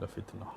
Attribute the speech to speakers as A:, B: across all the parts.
A: wala fitnah.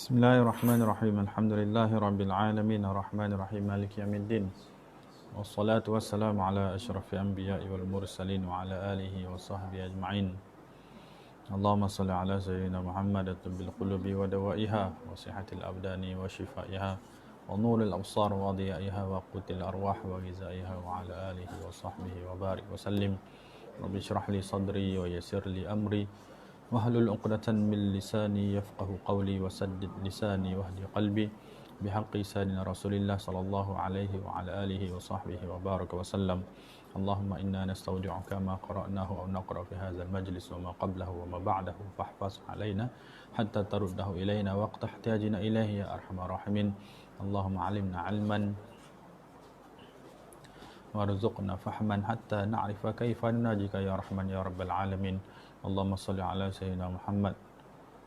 A: Bismillahirrahmanirrahim. Alhamdulillahirabbil alamin arrahmanir rahim maliki yaumiddin. Wassalatu wassalamu ala asyrafil anbiya'i wal mursalin wa ala alihi wa sahbihi ajma'in. Allahumma salli ala sayyidina Muhammad tabbil qulubi wa dawaiha wa sihatil abdani wa shifaiha wa nuril absar wa diyaiha wa qutil arwah wa ghizaiha wa ala alihi wa sahbihi wa barik wa sallim. Rabbi shrah li sadri wa yassir li amri wahlul 'uqdatan min lisani yafqahu qawli wasaddid lisani wahdi qalbi bihaqqi sayyidina Rasulillah sallallahu alaihi wa ala alihi wa sahbihi wa baraka wa sallam. Allahumma inna nastaudi'uka ma qara'nahu aw naqra fi hadzal majlis wa ma qablahu wa ma ba'dahu fahfaz alaina hatta taruddahu ilaina waqta ihtiajina ilaihi ya arhamar rahimin. Allahumma 'allimna 'ilman warzuqna fahman hatta na'rifa kaifa nunajika ya rahman ya rabbal alamin. Allahumma salli ala sayyidina Muhammad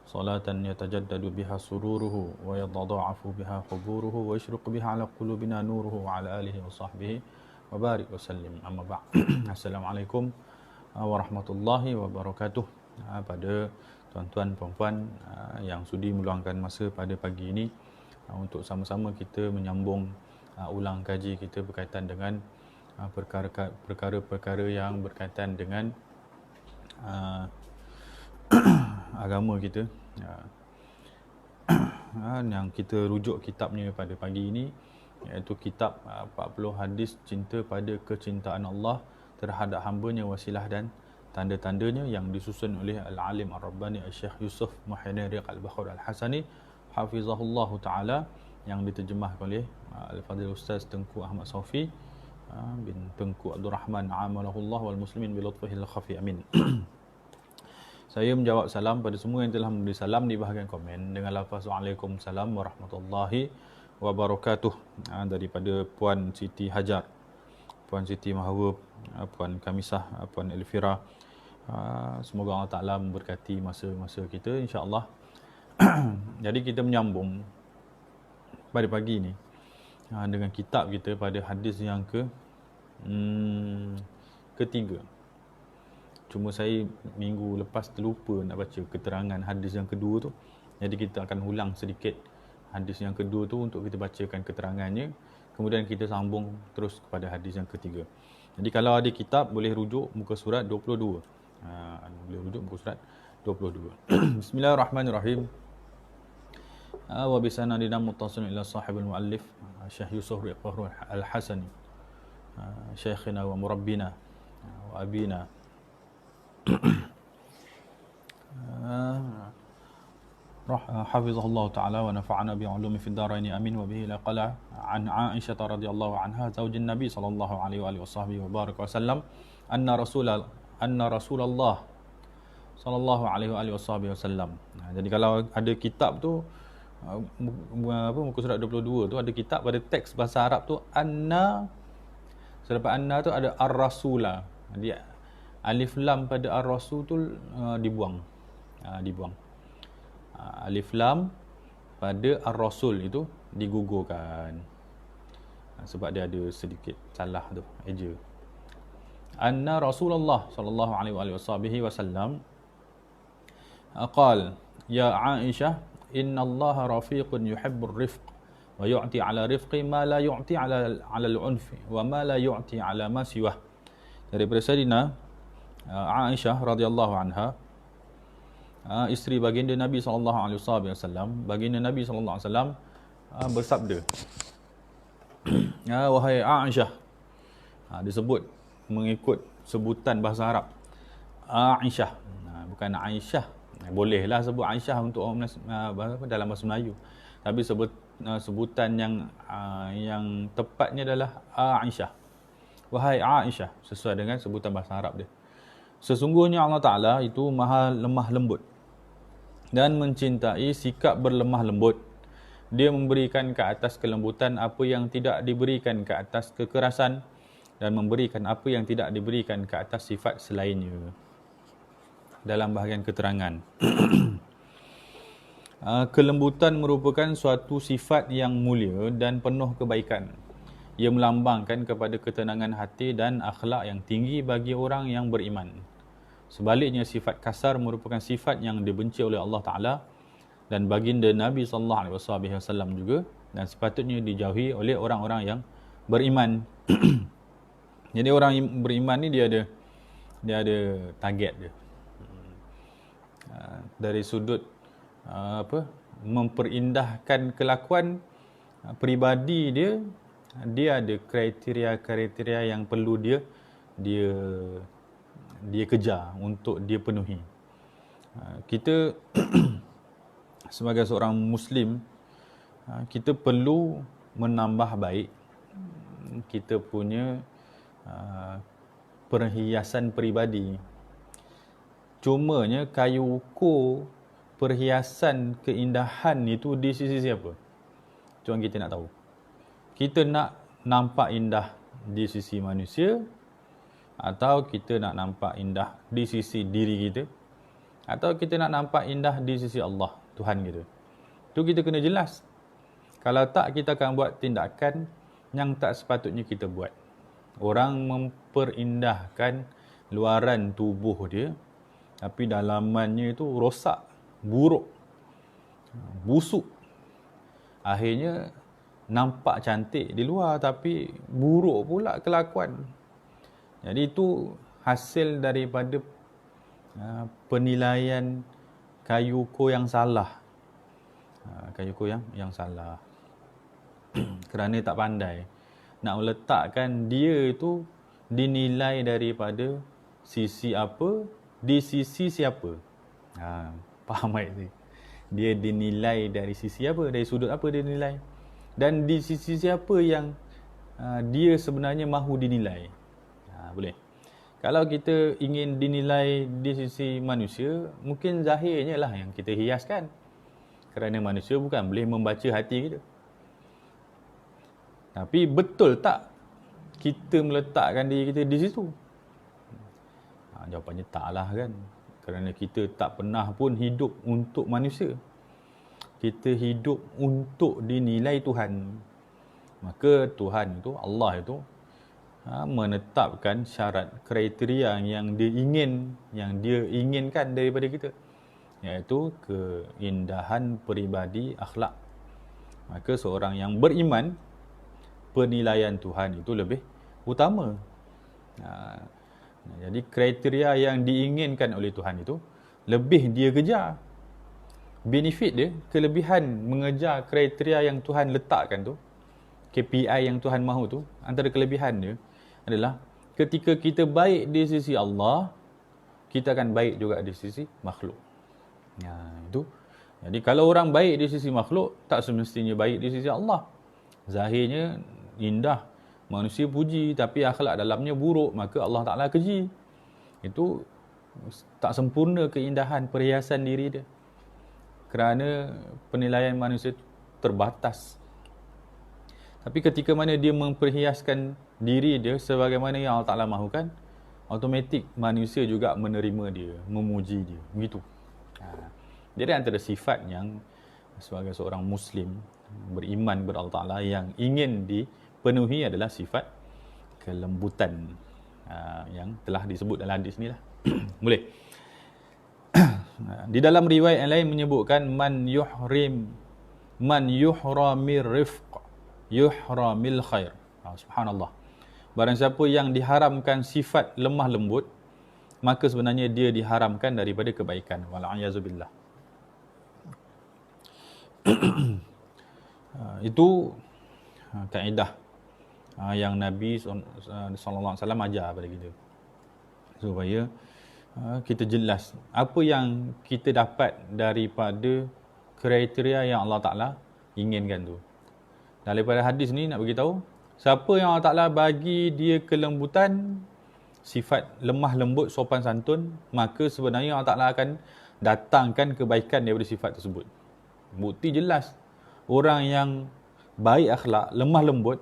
A: salatan yatajaddadu biha sururuhu wa yatada'afu biha quburuhu wa yashruqu biha ala qulubina nuruhu wa ala alihi wa sahbihi wa barik wa sallim. Amma ba'd. Assalamualaikum warahmatullahi wabarakatuh. Pada tuan-tuan puan-puan yang sudi meluangkan masa pada pagi ini untuk sama-sama kita menyambung ulang kaji kita berkaitan dengan perkara-perkara yang berkaitan dengan agama kita, yang kita rujuk kitabnya pada pagi ini, iaitu kitab 40 hadis cinta pada kecintaan Allah terhadap hamba-Nya, wasilah dan tanda-tandanya, yang disusun oleh Al-Alim Ar-Rabbani Syekh Yusuf Muhyiddin Al-Bakhur Al-Hasani hafizahullah taala, yang diterjemahkan oleh Al-Fadhil Ustaz Tengku Ahmad Saufi bin Tengku Abdul Rahman amalahullah wal muslimin bi lutfihil khafi amin. Saya menjawab salam pada semua yang telah memberi salam di bahagian komen dengan lafaz Waalaikumsalam warahmatullahi wabarakatuh, daripada Puan Siti Hajar, Puan Siti Mahbub, Puan Kamisah, Puan Elvira. Semoga Allah Ta'ala memberkati masa-masa kita, insya-Allah. Jadi kita menyambung pada pagi ini dengan kitab kita pada hadis yang ketiga. Cuma saya minggu lepas terlupa nak baca keterangan hadis yang kedua tu. Jadi kita akan ulang sedikit hadis yang kedua tu untuk kita bacakan keterangannya. Kemudian kita sambung terus kepada hadis yang ketiga. Jadi kalau ada kitab boleh rujuk muka surat 22. Boleh rujuk muka surat 22. Bismillahirrahmanirrahim. Wa bisanadina muttasil ila sahibul muallif Syekh Yusuf Al-Hasani, syekhina wa murabbina wa abina hafizahullah ta'ala wa nafa'ana bi'ulumi fid dharain amin. Wa bihi laqala an Aisyah radhiyallahu anha zaujin Nabi sallallahu alaihi wa sahbihi wa baraka wa sallam anna Rasulullah sallallahu alaihi wa sahbihi wa sallam. Jadi kalau ada kitab tu muka surat 22 tu ada kitab pada teks bahasa Arab tu anna, selepas anna tu ada ar-rasula. Dia alif lam pada ar-rasul tu dibuang. Alif lam pada ar-rasul itu digugurkan. Sebab dia ada sedikit salah tu eja. Anna Rasulullah sallallahu alaihi wasallam qala ya Aisyah inna Allah rafiqun yuhibbur rifq wa yu'ti ala rifqi ma la yu'ti ala al-unfi wa ma la yu'ti ala ma siwah. Daripada Sayyidina Aisyah radhiyallahu anha, isteri baginda Nabi sallallahu alaihi wasallam, baginda Nabi sallallahu alaihi wasallam bersabda, wahai Aisyah, disebut mengikut sebutan bahasa Arab Aisyah, bukan Aisyah. Bolehlah sebut Aisyah untuk orang dalam bahasa Melayu, tapi sebutan yang tepatnya adalah Aisyah. Wahai Aisyah, sesuai dengan sebutan bahasa Arab dia. Sesungguhnya Allah Ta'ala itu maha lemah lembut dan mencintai sikap berlemah lembut. Dia memberikan ke atas kelembutan apa yang tidak diberikan ke atas kekerasan, dan memberikan apa yang tidak diberikan ke atas sifat selainnya. Dalam bahagian keterangan, kelembutan merupakan suatu sifat yang mulia dan penuh kebaikan. Ia melambangkan kepada ketenangan hati dan akhlak yang tinggi bagi orang yang beriman. Sebaliknya, sifat kasar merupakan sifat yang dibenci oleh Allah Ta'ala dan baginda Nabi SAW juga, dan sepatutnya dijauhi oleh orang-orang yang beriman. Jadi orang yang beriman ni dia ada target dia. Dari sudut memperindahkan kelakuan peribadi dia ada kriteria-kriteria yang perlu dia kejar untuk dia penuhi. Kita sebagai seorang Muslim, kita perlu menambah baik kita punya perhiasan peribadi. Cumanya kayu ukur perhiasan keindahan itu di sisi siapa? Itu yang kita nak tahu. Kita nak nampak indah di sisi manusia, atau kita nak nampak indah di sisi diri kita, atau kita nak nampak indah di sisi Allah, Tuhan kita. Itu kita kena jelas. Kalau tak, kita akan buat tindakan yang tak sepatutnya kita buat. Orang memperindahkan luaran tubuh dia, tapi dalamannya itu rosak, buruk, busuk. Akhirnya nampak cantik di luar tapi buruk pula kelakuan. Jadi itu hasil daripada penilaian kayu ukur yang salah. Kayu ukur yang salah. Kerana tak pandai nak meletakkan dia itu dinilai daripada sisi apa, di sisi siapa. Faham tak? Dia dinilai dari sisi apa, dari sudut apa dia dinilai, dan di sisi siapa yang dia sebenarnya mahu dinilai. Boleh. Kalau kita ingin dinilai di sisi manusia, mungkin zahirnya lah yang kita hiaskan. Kerana manusia bukan boleh membaca hati kita. Tapi betul tak kita meletakkan diri kita di situ? Jawapannya taklah kan. Kerana kita tak pernah pun hidup untuk manusia. Kita hidup untuk dinilai Tuhan. Maka Tuhan itu, Allah itu menetapkan syarat kriteria yang dia inginkan daripada kita, iaitu keindahan peribadi, akhlak. Maka seorang yang beriman, penilaian Tuhan itu lebih utama. Jadi kriteria yang diinginkan oleh Tuhan itu lebih dia kejar. Benefit dia, kelebihan mengejar kriteria yang Tuhan letakkan tu, KPI yang Tuhan mahu tu, antara kelebihan dia adalah ketika kita baik di sisi Allah, kita akan baik juga di sisi makhluk. Itu. Jadi kalau orang baik di sisi makhluk, tak semestinya baik di sisi Allah. Zahirnya indah, manusia puji, tapi akhlak dalamnya buruk, maka Allah Ta'ala keji. Itu tak sempurna keindahan perhiasan diri dia. kerana penilaian manusia terbatas. Tapi ketika mana dia memperhiaskan diri dia sebagaimana yang Allah Ta'ala mahukan, automatik manusia juga menerima dia, memuji dia. Begitu. Jadi antara sifat yang sebagai seorang Muslim beriman kepada Allah Ta'ala yang ingin dipenuhi adalah sifat kelembutan yang telah disebut dalam hadis ni lah. Boleh. Di dalam riwayat yang lain menyebutkan man yuhramir rifq yuhramil khair. Subhanallah. Barang siapa yang diharamkan sifat lemah lembut, maka sebenarnya dia diharamkan daripada kebaikan. Wal'ayazubillah. Itu kaedah yang Nabi SAW ajar pada kita, supaya kita jelas apa yang kita dapat daripada kriteria yang Allah Ta'ala inginkan tu. Daripada hadis ni nak beritahu, siapa yang Allah Ta'ala bagi dia kelembutan, sifat lemah lembut, sopan santun, maka sebenarnya Allah Ta'ala akan datangkan kebaikan daripada sifat tersebut. Bukti jelas. Orang yang baik akhlak, lemah lembut,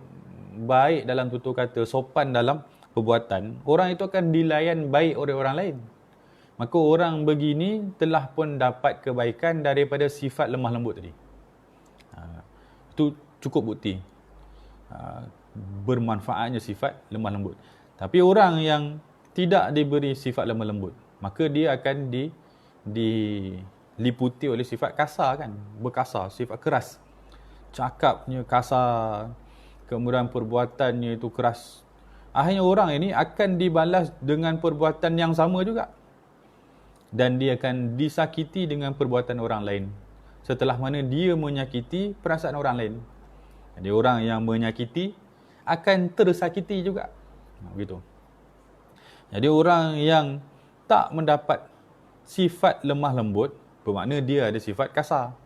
A: baik dalam tutur kata, sopan dalam perbuatan, orang itu akan dilayan baik oleh orang lain. Maka orang begini telah pun dapat kebaikan daripada sifat lemah lembut tadi. Itu cukup bukti bermanfaatnya sifat lemah lembut. Tapi orang yang tidak diberi sifat lemah lembut, maka dia akan diliputi oleh sifat kasar kan, berkasar, sifat keras. Cakapnya kasar, kemudian perbuatannya itu keras. Akhirnya orang ini akan dibalas dengan perbuatan yang sama juga. Dan dia akan disakiti dengan perbuatan orang lain, setelah mana dia menyakiti perasaan orang lain. Jadi orang yang menyakiti akan tersakiti juga. Begitu. Jadi orang yang tak mendapat sifat lemah lembut, bermakna dia ada sifat kasar.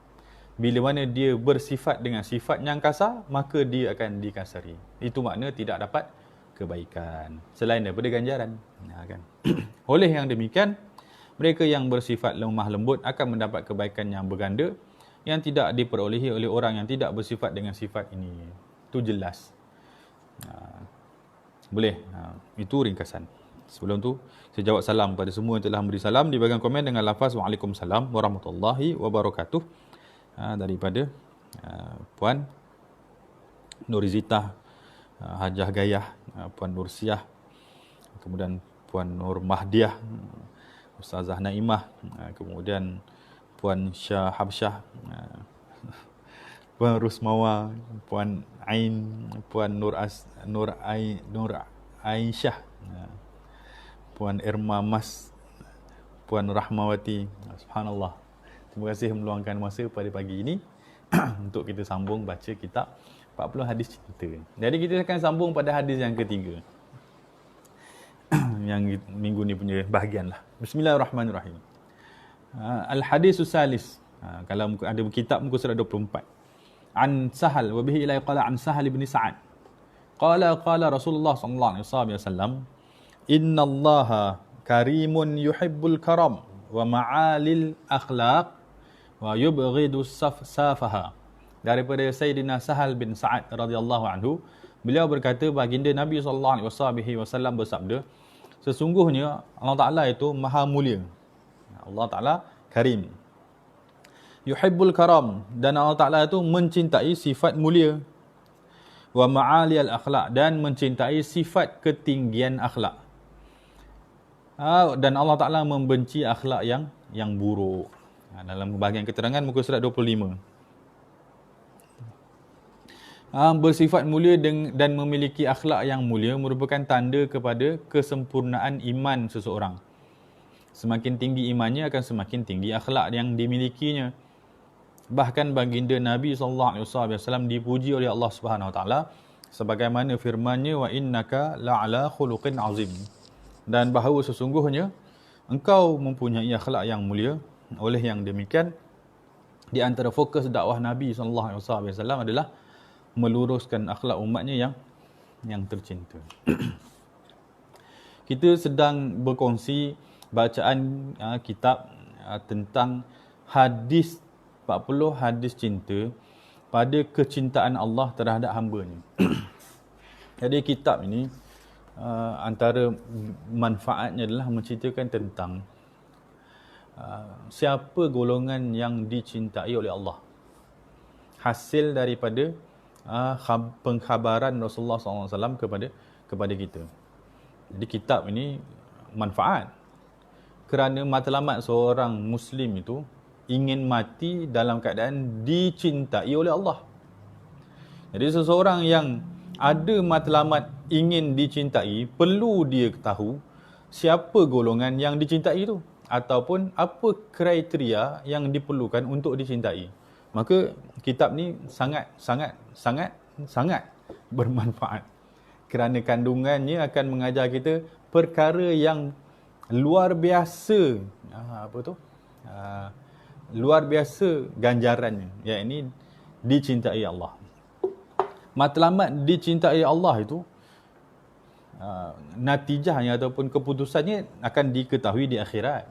A: Bila mana dia bersifat dengan sifat yang kasar, maka dia akan dikasari. Itu makna tidak dapat kebaikan selain daripada ganjaran. Kan? Oleh yang demikian, mereka yang bersifat lemah lembut akan mendapat kebaikan yang berganda yang tidak diperolehi oleh orang yang tidak bersifat dengan sifat ini. Itu jelas. Boleh. Itu ringkasan. Sebelum tu, saya jawab salam pada semua yang telah memberi salam di bahagian komen dengan lafaz Waalaikumsalam warahmatullahi wabarakatuh. Daripada Puan Nurizita, Hajah Gayah, Puan Nursiah, kemudian Puan Nur Mahdiah, Ustazah Naimah, kemudian Puan Syah Habsyah, Puan Rusmawa, Puan Ain, Puan Nur Aisyah, Puan Irma Mas, Puan Rahmawati. Subhanallah. Terima kasih meluangkan masa pada pagi ini untuk kita sambung baca kitab 40 hadis cinta. Jadi kita akan sambung pada hadis yang ketiga. Yang minggu ni punya bahagian lah. Bismillahirrahmanirrahim. Al-hadisus salis. Kalau ada kitab muka surat 24. An Sahal wa bihi ila qala an Sahal bin Sa'ad. Qala Rasulullah sallallahu alaihi wasallam, "Innallaha karimun yuhibbul karam wa ma'alil akhlaq wa yubghidu safaha." Daripada Sayyidina Sahal bin Sa'ad radhiyallahu anhu, beliau berkata baginda Nabi sallallahu alaihi wasallam bersabda, sesungguhnya Allah Taala itu maha mulia. Allah Taala karim. Yuhibbul karam, dan Allah Taala itu mencintai sifat mulia. Wa ma'alil akhlaq, dan mencintai sifat ketinggian akhlak. Dan Allah Taala membenci akhlak yang buruk. Dalam bahagian keterangan muka surat 25. Bersifat mulia dan memiliki akhlak yang mulia merupakan tanda kepada kesempurnaan iman seseorang. Semakin tinggi imannya akan semakin tinggi akhlak yang dimilikinya. Bahkan baginda Nabi SAW dipuji oleh Allah Subhanahu Wa Taala sebagaimana firman-Nya, wa innaka la'ala khuluqin azim. Dan bahawa sesungguhnya engkau mempunyai akhlak yang mulia. Oleh yang demikian, di antara fokus dakwah Nabi SAW adalah meluruskan akhlak umatnya yang tercinta. Kita sedang berkongsi bacaan kitab tentang hadis 40 hadis cinta pada kecintaan Allah terhadap hamba-Nya. Jadi kitab ini antara manfaatnya adalah menceritakan tentang siapa golongan yang dicintai oleh Allah. Hasil daripada pengkhabaran Rasulullah SAW kepada kita. Jadi kitab ini manfaat kerana matlamat seorang Muslim itu ingin mati dalam keadaan dicintai oleh Allah. Jadi seseorang yang ada matlamat ingin dicintai, perlu dia tahu siapa golongan yang dicintai itu ataupun apa kriteria yang diperlukan untuk dicintai. Maka kitab ni sangat bermanfaat kerana kandungannya akan mengajar kita perkara yang luar biasa luar biasa ganjarannya, iaitu dicintai Allah. Matlamat dicintai Allah itu natijahnya ataupun keputusannya akan diketahui di akhirat.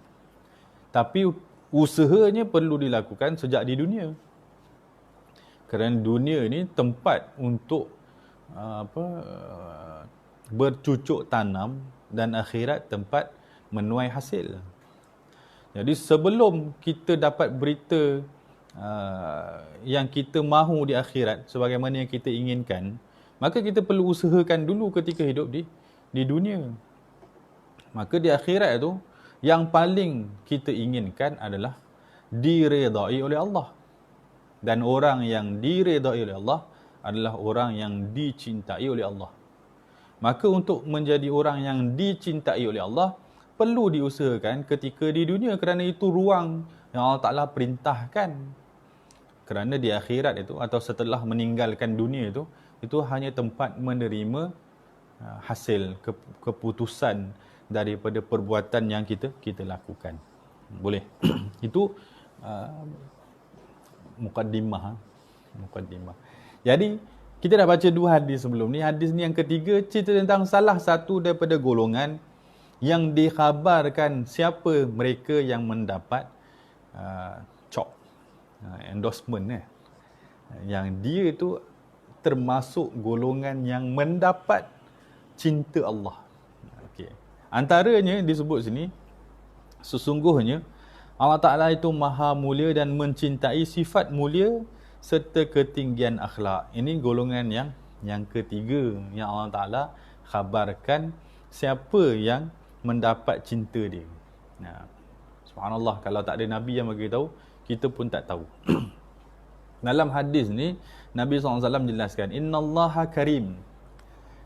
A: Tapi usahanya perlu dilakukan sejak di dunia. Kerana dunia ini tempat untuk bercucuk tanam dan akhirat tempat menuai hasil. Jadi sebelum kita dapat berita yang kita mahu di akhirat sebagaimana yang kita inginkan, maka kita perlu usahakan dulu ketika hidup di dunia. Maka di akhirat itu yang paling kita inginkan adalah diredai oleh Allah. Dan orang yang diredai oleh Allah adalah orang yang dicintai oleh Allah. Maka untuk menjadi orang yang dicintai oleh Allah, perlu diusahakan ketika di dunia kerana itu ruang yang Allah Ta'ala perintahkan. Kerana di akhirat itu atau setelah meninggalkan dunia itu hanya tempat menerima hasil keputusan daripada perbuatan yang kita lakukan. Boleh. Itu mukaddimah. Jadi kita dah baca 2 hadis sebelum ni. Hadis ni yang ketiga cerita tentang salah satu daripada golongan yang dikhabarkan siapa mereka yang mendapat endorsement yang dia itu termasuk golongan yang mendapat cinta Allah. Okey. Antaranya disebut sini, sesungguhnya Allah Ta'ala itu maha mulia dan mencintai sifat mulia serta ketinggian akhlak. Ini golongan yang ketiga yang Allah Ta'ala khabarkan siapa yang mendapat cinta dia. Subhanallah, kalau tak ada Nabi yang bagi tahu, kita pun tak tahu. Dalam hadis ni, Nabi SAW jelaskan, Innallaha karim.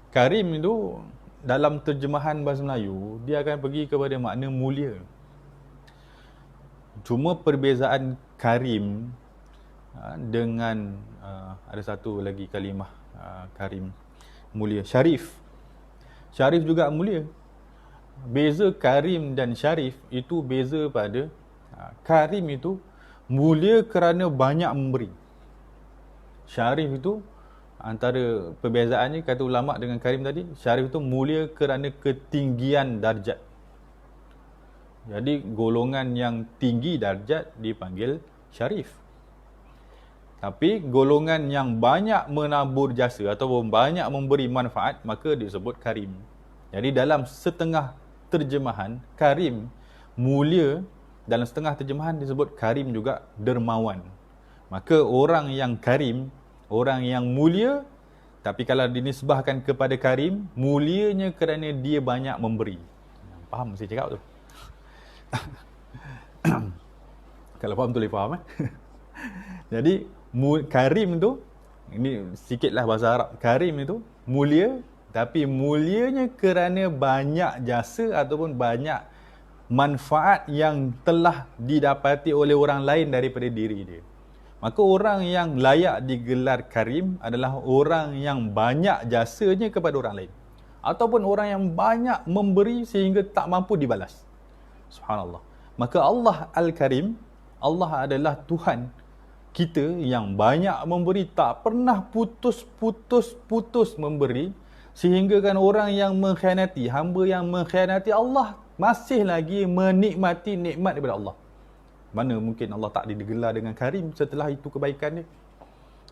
A: Karim itu, dalam terjemahan bahasa Melayu, dia akan pergi kepada makna mulia. Cuma perbezaan karim dengan ada satu lagi kalimah karim, mulia. Syarif juga mulia. Beza karim dan syarif itu beza pada karim itu mulia kerana banyak memberi. Syarif itu antara perbezaannya kata ulama dengan karim tadi, syarif itu mulia kerana ketinggian darjat. Jadi golongan yang tinggi darjat dipanggil syarif. Tapi golongan yang banyak menabur jasa ataupun banyak memberi manfaat, maka disebut karim. Jadi dalam setengah terjemahan, karim mulia, dalam setengah terjemahan disebut karim juga dermawan. Maka orang yang karim, orang yang mulia, tapi kalau dinisbahkan kepada karim, mulianya kerana dia banyak memberi. Faham saya cakap tu? Kalau faham tu boleh faham. Jadi karim tu, ini sikitlah bahasa Arab. Karim itu mulia, tapi mulianya kerana banyak jasa ataupun banyak manfaat yang telah didapati oleh orang lain daripada diri dia. Maka orang yang layak digelar karim adalah orang yang banyak jasanya kepada orang lain, ataupun orang yang banyak memberi sehingga tak mampu dibalas. Subhanallah. Maka Allah Al-Karim, Allah adalah Tuhan kita yang banyak memberi, tak pernah putus memberi, sehingga kan orang yang mengkhianati, hamba yang mengkhianati Allah masih lagi menikmati nikmat daripada Allah. Mana mungkin Allah tak digelar dengan karim setelah itu kebaikan dia.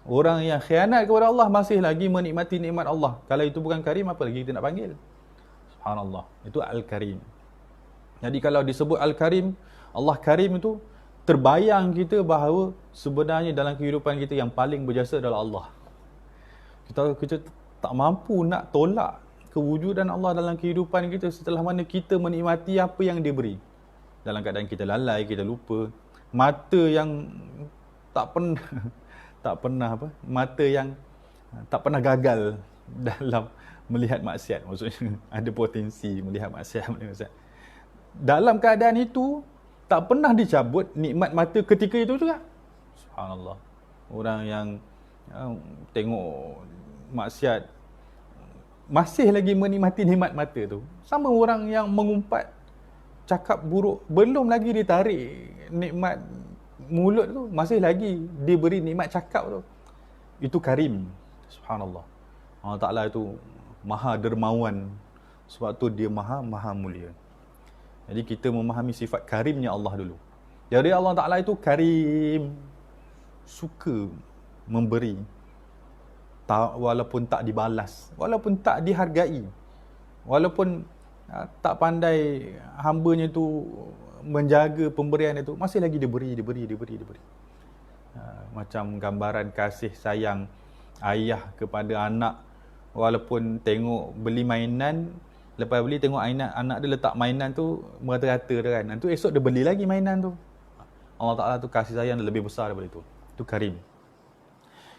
A: Orang yang khianat kepada Allah masih lagi menikmati nikmat Allah. Kalau itu bukan karim, apa lagi kita nak panggil? Subhanallah. Itu Al-Karim. Jadi kalau disebut Al-Karim, Allah Karim itu, terbayang kita bahawa sebenarnya dalam kehidupan kita yang paling berjasa adalah Allah. Kita tak mampu nak tolak kewujudan Allah dalam kehidupan kita setelah mana kita menikmati apa yang dia beri. Dalam keadaan kita lalai, kita lupa. Mata yang tak pernah mata yang tak pernah gagal dalam melihat maksiat. Maksudnya ada potensi melihat maksiat. Dalam keadaan itu tak pernah dicabut nikmat mata ketika itu juga. Subhanallah. Orang yang tengok maksiat masih lagi menikmati nikmat mata tu. Sama orang yang mengumpat cakap buruk, belum lagi ditarik nikmat mulut tu, masih lagi diberi nikmat cakap tu. Itu karim. Subhanallah. Allah Ta'ala itu maha dermawan, sebab tu dia maha mulia. Jadi kita memahami sifat karimnya Allah dulu. Jadi Allah Ta'ala itu karim, suka memberi, walaupun tak dibalas, walaupun tak dihargai, walaupun tak pandai hambanya tu menjaga pemberian itu, masih lagi diberi. Macam gambaran kasih sayang ayah kepada anak, walaupun tengok beli mainan, lepas beli tengok anak dia letak mainan tu merata-rata dia kan, tu esok dia beli lagi mainan tu. Allah Ta'ala tu kasih sayang lebih besar daripada itu. Itu karim.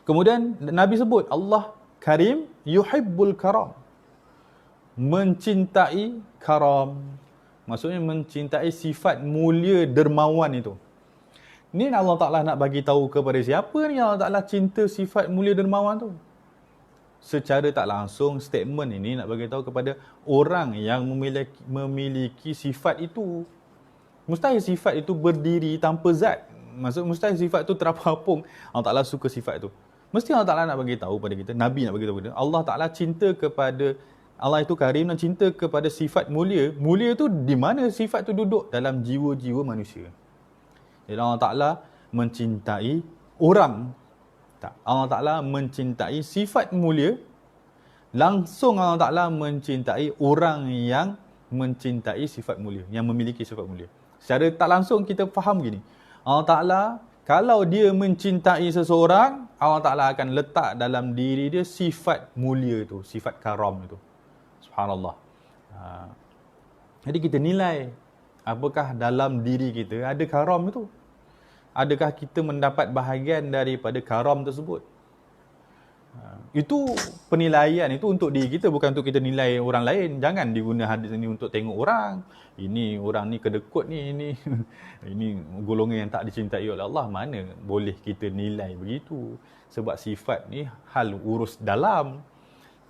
A: Kemudian Nabi sebut Allah karim, yuhibbul karam, mencintai karam, maksudnya mencintai sifat mulia dermawan itu. Ni Allah Ta'ala nak bagi tahu kepada siapa ni Allah Ta'ala cinta sifat mulia dermawan tu. Secara tak langsung statement ini nak bagi tahu kepada orang yang memiliki sifat itu. Mustahil sifat itu berdiri tanpa zat. Maksud mustahil sifat itu terapung. Allah Ta'ala suka sifat itu. Mesti Allah Ta'ala nak bagi tahu pada kita, Nabi nak bagi tahu kepada kita, Allah Ta'ala cinta kepada, Allah itu karim dan cinta kepada sifat mulia. Mulia tu di mana sifat tu duduk? Dalam jiwa-jiwa manusia. Jadi Allah Ta'ala mencintai orang. Tak. Allah Ta'ala mencintai sifat mulia. Langsung Allah Ta'ala mencintai orang yang mencintai sifat mulia, yang memiliki sifat mulia. Secara tak langsung kita faham gini. Allah Ta'ala kalau dia mencintai seseorang, Allah Ta'ala akan letak dalam diri dia sifat mulia itu, sifat karam itu. Subhanallah. Jadi kita nilai apakah dalam diri kita ada karam itu. Adakah kita mendapat bahagian daripada karam tersebut? Itu penilaian itu untuk diri kita, bukan untuk kita nilai orang lain. Jangan diguna hadis ini untuk tengok orang. Ini orang ni kedekut ni, ini golongan yang tak dicintai oleh Allah. Mana boleh kita nilai begitu? Sebab sifat ni hal urus dalam.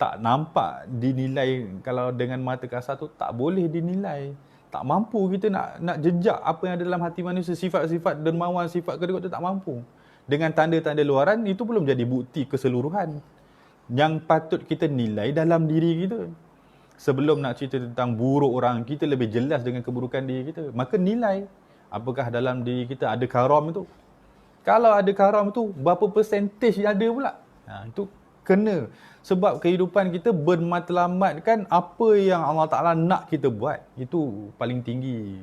A: Tak nampak dinilai, kalau dengan mata kasar tu tak boleh dinilai. Tak mampu kita nak jejak apa yang ada dalam hati manusia. Sifat-sifat dermawan, sifat kedekut tu tak mampu. Dengan tanda-tanda luaran, itu belum jadi bukti keseluruhan. Yang patut kita nilai dalam diri kita. Sebelum nak cerita tentang buruk orang, kita lebih jelas dengan keburukan diri kita. Maka nilai, apakah dalam diri kita ada karam itu. Kalau ada karam itu, berapa persentage ada pula? Itu kena. Sebab kehidupan kita bermatlamatkan apa yang Allah Ta'ala nak kita buat. Itu paling tinggi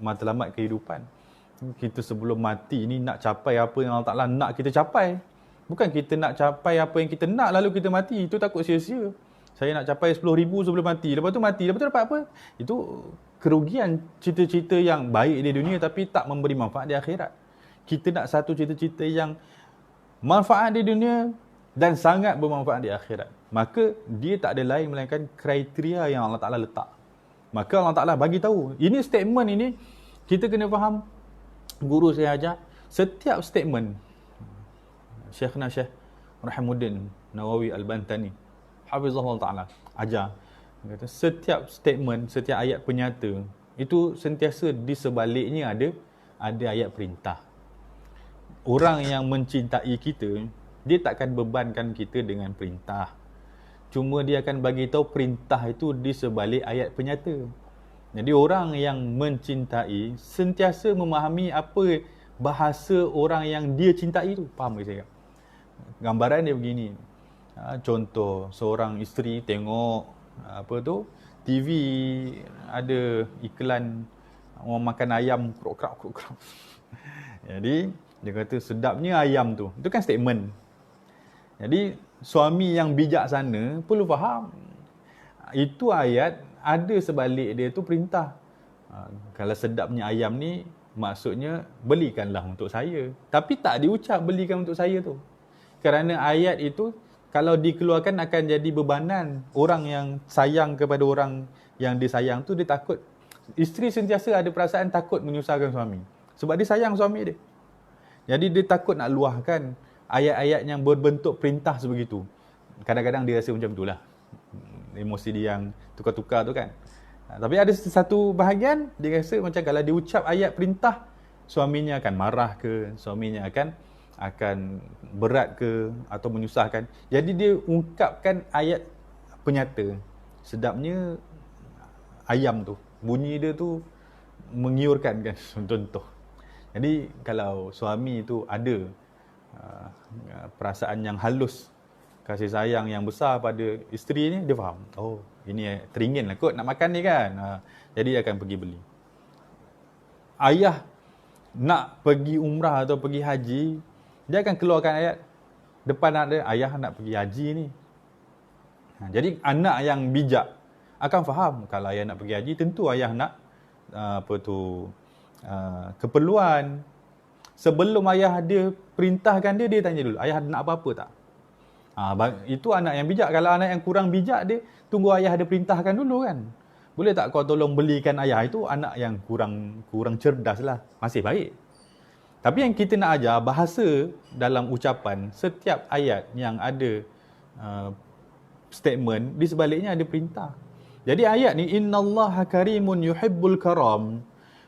A: matlamat kehidupan. Kita sebelum mati ni nak capai apa yang Allah Ta'ala nak kita capai. Bukan kita nak capai apa yang kita nak lalu kita mati. Itu takut sia-sia. Saya nak capai 10,000 sebelum mati. Lepas tu mati. Lepas tu dapat apa? Itu kerugian cita-cita yang baik di dunia tapi tak memberi manfaat di akhirat. Kita nak satu cita-cita yang manfaat di dunia dan sangat bermanfaat di akhirat. Maka dia tak ada lain melainkan kriteria yang Allah Ta'ala letak. Maka Allah Ta'ala bagi tahu. Ini statement ini kita kena faham. Guru saya ajar setiap statement. Syekhna Syekh Rahimuddin Nawawi Al-Bantani hafizahullah ta'ala ajar, kata setiap statement, setiap ayat penyata itu sentiasa di sebaliknya ada ayat perintah. Orang yang mencintai kita, dia takkan bebankan kita dengan perintah. Cuma dia akan bagi tahu perintah itu di sebalik ayat penyata. Jadi orang yang mencintai sentiasa memahami apa bahasa orang yang dia cintai tu. Faham ke saya? Gambaran dia begini. Contoh, seorang isteri tengok TV, ada iklan orang makan ayam krok-krok. Jadi dia kata sedapnya ayam tu. Itu kan statement. Jadi suami yang bijaksana perlu faham itu ayat ada sebalik dia tu perintah. Kalau sedapnya ayam ni maksudnya belikanlah untuk saya. Tapi tak diucap belikan untuk saya tu. Kerana ayat itu kalau dikeluarkan akan jadi bebanan. Orang yang sayang kepada orang yang disayang tu dia takut. Isteri sentiasa ada perasaan takut menyusahkan suami. Sebab dia sayang suami dia. Jadi dia takut nak luahkan ayat-ayat yang berbentuk perintah sebegitu. Kadang-kadang dia rasa macam itulah. Emosi dia yang tukar-tukar tu kan. Tapi ada satu bahagian dia rasa macam kalau dia ucap ayat perintah, suaminya akan marah ke, suaminya akan berat ke atau menyusahkan. Jadi dia ungkapkan ayat penyata. Sedapnya ayam tu. Bunyi dia tu mengiurkan kan, contoh. Jadi kalau suami tu ada perasaan yang halus, kasih sayang yang besar pada isteri ni, dia faham. Oh, ini teringin lah kot nak makan ni kan. Jadi dia akan pergi beli. Ayah nak pergi umrah atau pergi haji, dia akan keluarkan ayat depan anak dia, ayah nak pergi haji ni. Jadi anak yang bijak akan faham kalau ayah nak pergi haji, tentu ayah nak keperluan. Sebelum ayah dia perintahkan dia tanya dulu, ayah nak apa-apa tak? Itu anak yang bijak. Kalau anak yang kurang bijak, dia tunggu ayah dia perintahkan dulu kan. Boleh tak kau tolong belikan ayah? Itu anak yang kurang cerdas lah. Masih baik. Tapi yang kita nak ajar, bahasa dalam ucapan, setiap ayat yang ada statement, di sebaliknya ada perintah. Jadi ayat ni, innallaha karimun yuhibbul karam,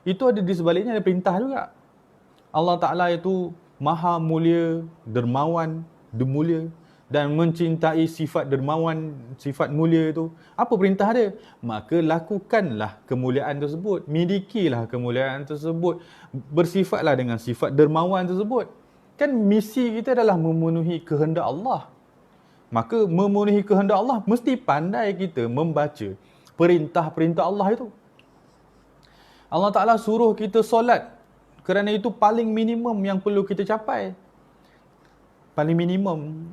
A: itu ada di sebaliknya ada perintah juga. Allah Ta'ala itu maha mulia, dermawan, demulia, dan mencintai sifat dermawan, sifat mulia itu. Apa perintah dia? Maka lakukanlah kemuliaan tersebut, milikilah kemuliaan tersebut, bersifatlah dengan sifat dermawan tersebut. Kan misi kita adalah memenuhi kehendak Allah. Maka memenuhi kehendak Allah, mesti pandai kita membaca perintah-perintah Allah itu. Allah Ta'ala suruh kita solat, kerana itu paling minimum yang perlu kita capai. Paling minimum.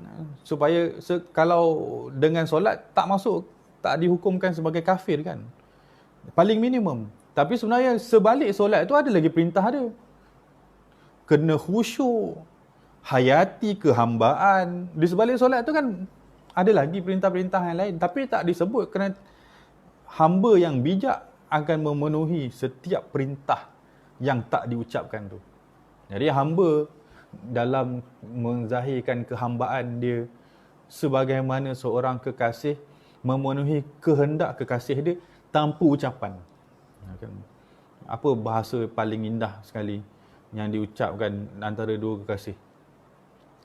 A: Supaya kalau dengan solat tak masuk, tak dihukumkan sebagai kafir kan. Paling minimum. Tapi sebenarnya sebalik solat itu ada lagi perintah dia. Kena khusyuk, hayati kehambaan. Di sebalik solat tu kan ada lagi perintah-perintah yang lain. Tapi tak disebut kerana hamba yang bijak akan memenuhi setiap perintah yang tak diucapkan tu. Jadi hamba dalam menzahirkan kehambaan dia sebagaimana seorang kekasih memenuhi kehendak kekasih dia tanpa ucapan. Apa bahasa paling indah sekali yang diucapkan antara dua kekasih?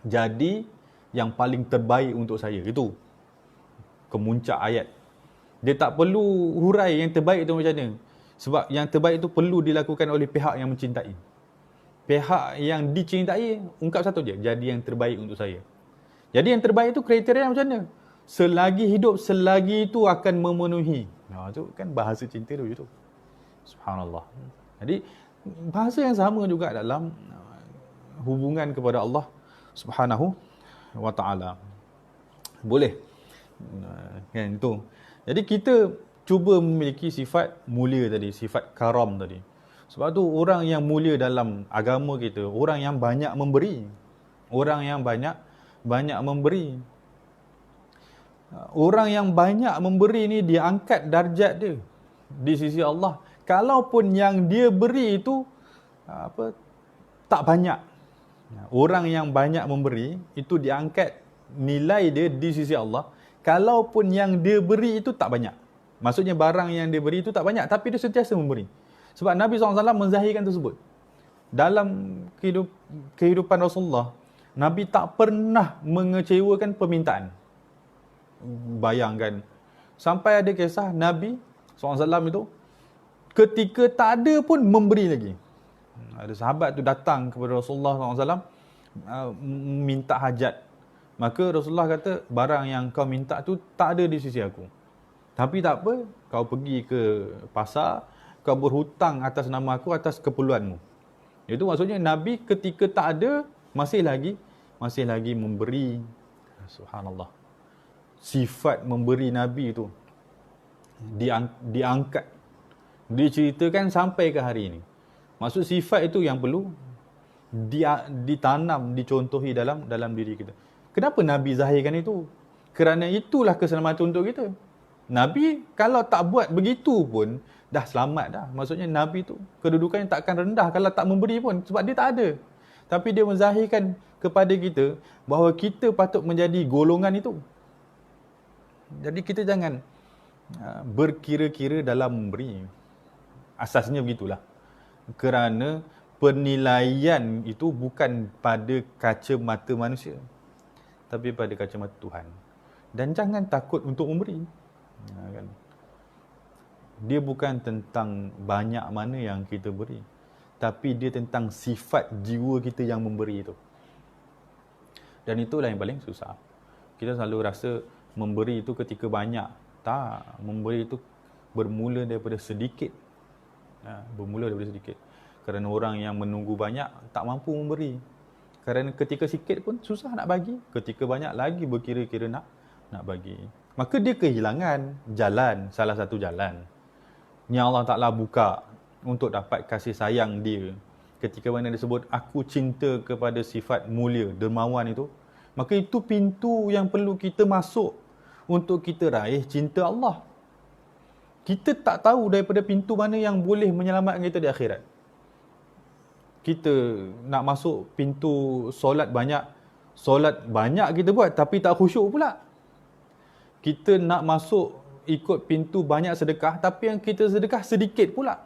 A: Jadi yang paling terbaik untuk saya. Itu kemuncak ayat. Dia tak perlu hurai yang terbaik tu macam mana. Sebab yang terbaik itu perlu dilakukan oleh pihak yang mencintai. Pihak yang dicintai, ungkap satu je, jadi yang terbaik untuk saya. Jadi yang terbaik itu kriteria macam mana? Selagi hidup, selagi itu akan memenuhi. Itu kan bahasa cinta tu je tu. Subhanallah. Jadi bahasa yang sama juga dalam hubungan kepada Allah Subhanahu wa ta'ala. Boleh. Kan itu. Jadi kita cuba memiliki sifat mulia tadi, sifat karam tadi. Sebab tu orang yang mulia dalam agama kita, orang yang banyak memberi. Orang yang banyak memberi. Orang yang banyak memberi ni dia angkat darjat dia di sisi Allah. Kalaupun yang dia beri itu tak banyak. Orang yang banyak memberi itu diangkat nilai dia di sisi Allah. Kalaupun yang dia beri itu tak banyak. Maksudnya barang yang dia beri itu tak banyak, tapi dia sentiasa memberi. Sebab Nabi SAW menzahirkan tersebut. Dalam kehidupan Rasulullah, Nabi tak pernah mengecewakan permintaan. Bayangkan, sampai ada kisah Nabi SAW itu ketika tak ada pun memberi lagi. Ada sahabat tu datang kepada Rasulullah SAW minta hajat. Maka Rasulullah kata, barang yang kau minta tu tak ada di sisi aku. Tapi tak apa, kau pergi ke pasar, kau berhutang atas nama aku, atas keperluanmu. Itu maksudnya Nabi ketika tak ada, masih lagi memberi. Subhanallah. Sifat memberi Nabi itu diangkat, diceritakan sampai ke hari ini. Maksud sifat itu yang perlu ditanam, dicontohi dalam diri kita. Kenapa Nabi zahirkan itu? Kerana itulah keselamatan untuk kita. Nabi kalau tak buat begitu pun dah selamat dah. Maksudnya Nabi tu kedudukannya takkan rendah kalau tak memberi pun, sebab dia tak ada. Tapi dia menzahirkan kepada kita bahawa kita patut menjadi golongan itu. Jadi kita jangan berkira-kira dalam memberi. Asasnya begitulah. Kerana penilaian itu bukan pada kacamata manusia, tapi pada kacamata Tuhan. Dan jangan takut untuk memberi. Kan? Dia bukan tentang banyak mana yang kita beri, tapi dia tentang sifat jiwa kita yang memberi itu. Dan itulah yang paling susah. Kita selalu rasa memberi itu ketika banyak. Tak, memberi itu bermula daripada sedikit. Bermula daripada sedikit. Kerana orang yang menunggu banyak tak mampu memberi. Kerana ketika sikit pun susah nak bagi, ketika banyak lagi berkira-kira nak bagi. Maka dia kehilangan jalan, salah satu jalan yang Allah Ta'ala buka untuk dapat kasih sayang dia. Ketika mana dia sebut, aku cinta kepada sifat mulia, dermawan itu, maka itu pintu yang perlu kita masuk untuk kita raih cinta Allah. Kita tak tahu daripada pintu mana yang boleh menyelamatkan kita di akhirat. Kita nak masuk pintu solat banyak kita buat tapi tak khusyuk pula. Kita nak masuk ikut pintu banyak sedekah tapi yang kita sedekah sedikit pula.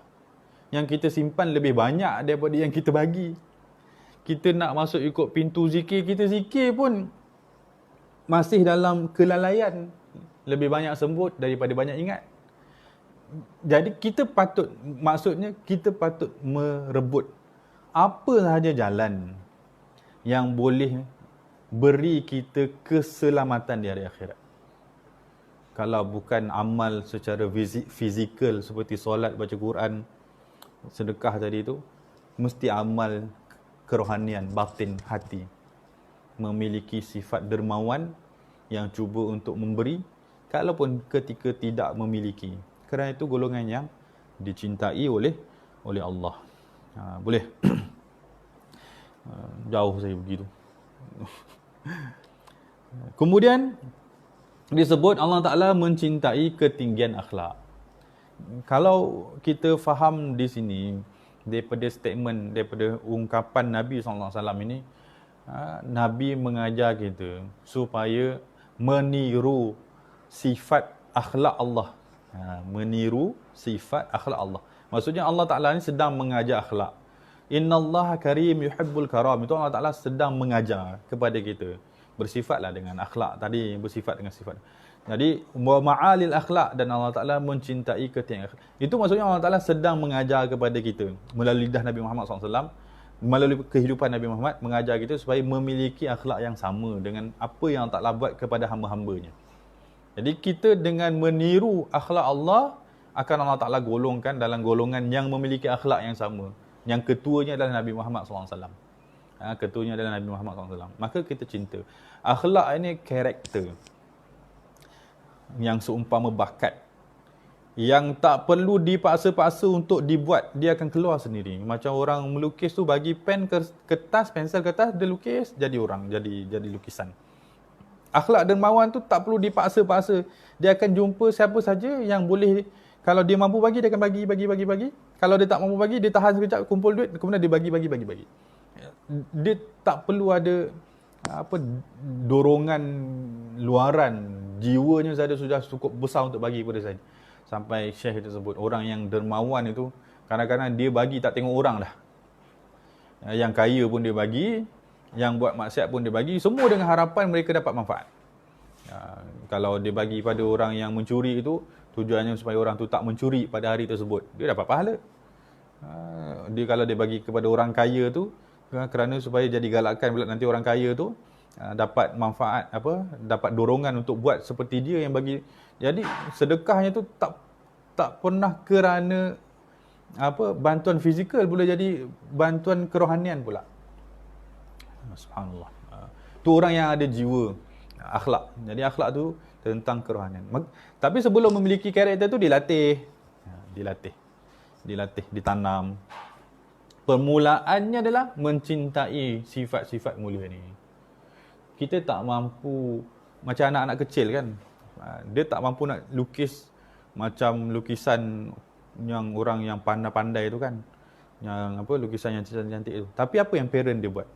A: Yang kita simpan lebih banyak daripada yang kita bagi. Kita nak masuk ikut pintu zikir, kita zikir pun masih dalam kelalaian. Lebih banyak sebut daripada banyak ingat. Jadi kita patut merebut apa sahaja jalan yang boleh beri kita keselamatan di hari akhirat. Kalau bukan amal secara fizikal seperti solat, baca Quran, sedekah tadi itu, mesti amal kerohanian, batin, hati. Memiliki sifat dermawan yang cuba untuk memberi, kalaupun ketika tidak memiliki. Kerana itu golongan yang dicintai oleh Allah. Boleh jauh saya begitu. Kemudian disebut Allah Ta'ala mencintai ketinggian akhlak. Kalau kita faham di sini daripada statement, daripada ungkapan Nabi SAW ini, Nabi mengajar kita supaya meniru sifat akhlak Allah. Meniru sifat akhlak Allah. Maksudnya Allah Ta'ala ni sedang mengajar akhlak. Innallaha karim yuhibbul karam. Itu Allah Ta'ala sedang mengajar kepada kita. Bersifatlah dengan akhlak tadi, bersifat dengan sifat. Jadi, wa ma'alil akhlak, dan Allah Ta'ala mencintai ketinggian akhlak. Itu maksudnya Allah Ta'ala sedang mengajar kepada kita melalui lidah Nabi Muhammad SAW, melalui kehidupan Nabi Muhammad, mengajar kita supaya memiliki akhlak yang sama dengan apa yang Allah Ta'ala buat kepada hamba-hambanya. Jadi kita dengan meniru akhlak Allah, akan Allah Ta'ala golongkan dalam golongan yang memiliki akhlak yang sama. Yang ketuanya adalah Nabi Muhammad SAW. Ketuanya adalah Nabi Muhammad SAW. Maka kita cinta. Akhlak ini karakter yang seumpama bakat, yang tak perlu dipaksa-paksa untuk dibuat, dia akan keluar sendiri. Macam orang melukis tu bagi pen kertas, pensel kertas, dia lukis, jadi orang, jadi lukisan. Akhlak dermawan tu tak perlu dipaksa-paksa. Dia akan jumpa siapa saja yang boleh. Kalau dia mampu bagi, dia akan bagi. Kalau dia tak mampu bagi, dia tahan sekejap, kumpul duit, kemudian dia bagi. Dia tak perlu ada dorongan luaran. Jiwanya saja sudah cukup besar untuk bagi kepada saya. Sampai Syekh tersebut, orang yang dermawan itu, kadang-kadang dia bagi tak tengok orang dah. Yang kaya pun dia bagi, yang buat maksiat pun dia bagi, semua dengan harapan mereka dapat manfaat. Kalau dia bagi pada orang yang mencuri itu, Tujuannya supaya orang tu tak mencuri pada hari tersebut. Dia dapat pahala. Dia kalau dia bagi kepada orang kaya tu, kerana supaya jadi galakan pula nanti orang kaya tu dapat manfaat, dapat dorongan untuk buat seperti dia yang bagi. Jadi sedekahnya tu tak pernah kerana bantuan fizikal, boleh jadi bantuan kerohanian pula. Subhanallah. Tu orang yang ada jiwa akhlak. Jadi akhlak tu tentang kerohanian. Tapi sebelum memiliki karakter tu dilatih, ditanam. Permulaannya adalah mencintai sifat-sifat mulia ni. Kita tak mampu, macam anak-anak kecil kan, dia tak mampu nak lukis macam lukisan yang orang yang pandai-pandai tu kan, yang lukisan yang cantik-cantik tu. Tapi apa yang parent dia buat?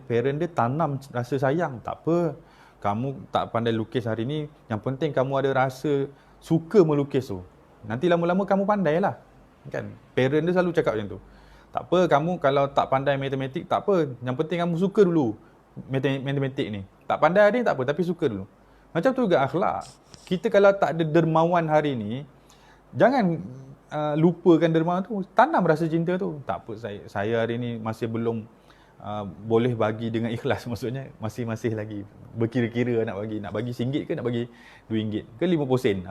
A: Parent dia tanam rasa sayang. Tak apa, kamu tak pandai lukis hari ni, yang penting kamu ada rasa suka melukis tu. Nanti lama-lama kamu pandai lah. Kan? Parent dia selalu cakap macam tu. Tak apa, kamu kalau tak pandai matematik, tak apa. Yang penting kamu suka dulu matematik ni. Tak pandai hari ni tak apa, tapi suka dulu. Macam tu juga akhlak. Kita kalau tak ada dermawan hari ni, jangan lupakan dermawan tu. Tanam rasa cinta tu. Tak apa, saya hari ni masih belum boleh bagi dengan ikhlas. Maksudnya masih lagi berkira-kira nak bagi RM1 ke nak bagi RM2 ke 50 sen.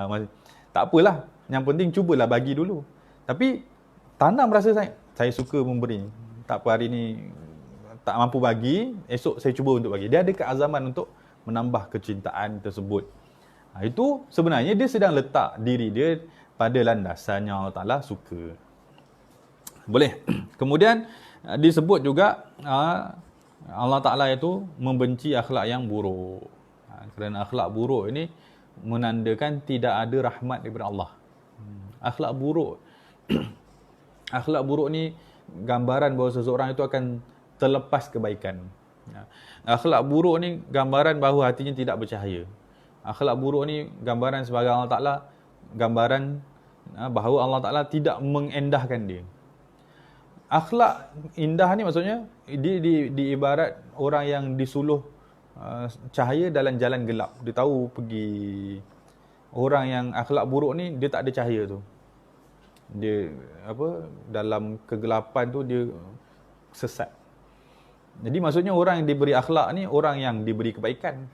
A: Tak apalah, yang penting cubalah bagi dulu. Tapi tanam rasa saya suka memberi. Tak apa, hari ni tak mampu bagi, esok saya cuba untuk bagi. Dia ada keazaman untuk menambah kecintaan tersebut. Itu sebenarnya dia sedang letak diri dia pada landasan yang Allah Ta'ala suka. Boleh. Kemudian disebut juga Allah Ta'ala itu membenci akhlak yang buruk. Kerana akhlak buruk ini menandakan tidak ada rahmat daripada Allah. Akhlak buruk akhlak buruk ni gambaran bahawa seseorang itu akan terlepas kebaikan. Akhlak buruk ni gambaran bahawa hatinya tidak bercahaya. Akhlak buruk ni gambaran sebagai Allah Ta'ala, gambaran bahawa Allah Ta'ala tidak mengendahkan dia. Akhlak indah ni maksudnya dia diibarat orang yang disuluh cahaya dalam jalan gelap. Dia tahu pergi. Orang yang akhlak buruk ni dia tak ada cahaya tu. Dia dalam kegelapan tu dia sesat. Jadi maksudnya orang yang diberi akhlak ni orang yang diberi kebaikan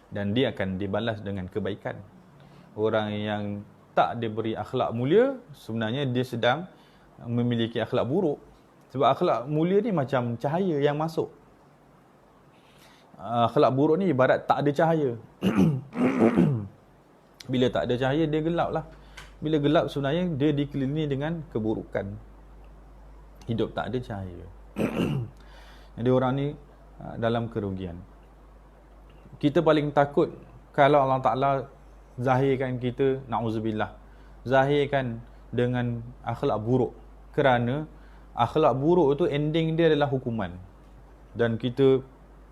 A: dan dia akan dibalas dengan kebaikan. Orang yang tak diberi akhlak mulia sebenarnya dia sedang memiliki akhlak buruk. Sebab akhlak mulia ni macam cahaya yang masuk. Akhlak buruk ni ibarat tak ada cahaya. Bila tak ada cahaya dia gelap lah. Bila gelap sebenarnya dia dikelilingi dengan keburukan. Hidup tak ada cahaya. Jadi orang ni dalam kerugian. Kita paling takut kalau Allah Ta'ala zahirkan kita, na'udzubillah, zahirkan dengan akhlak buruk. Kerana akhlak buruk itu ending dia adalah hukuman. Dan kita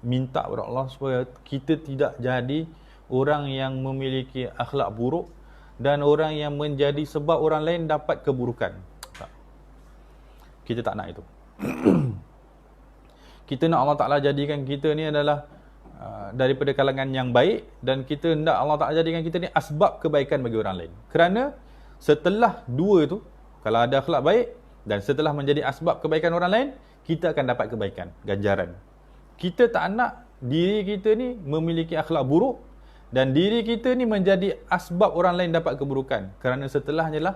A: minta kepada Allah supaya kita tidak jadi orang yang memiliki akhlak buruk dan orang yang menjadi sebab orang lain dapat keburukan. Kita tak nak itu. Kita nak Allah Ta'ala jadikan kita ni adalah daripada kalangan yang baik, dan kita hendak Allah Ta'ala jadikan kita ni asbab kebaikan bagi orang lain. Kerana setelah dua itu, kalau ada akhlak baik dan setelah menjadi asbab kebaikan orang lain, kita akan dapat kebaikan, ganjaran. Kita tak nak diri kita ni memiliki akhlak buruk dan diri kita ni menjadi asbab orang lain dapat keburukan. Kerana setelahnya lah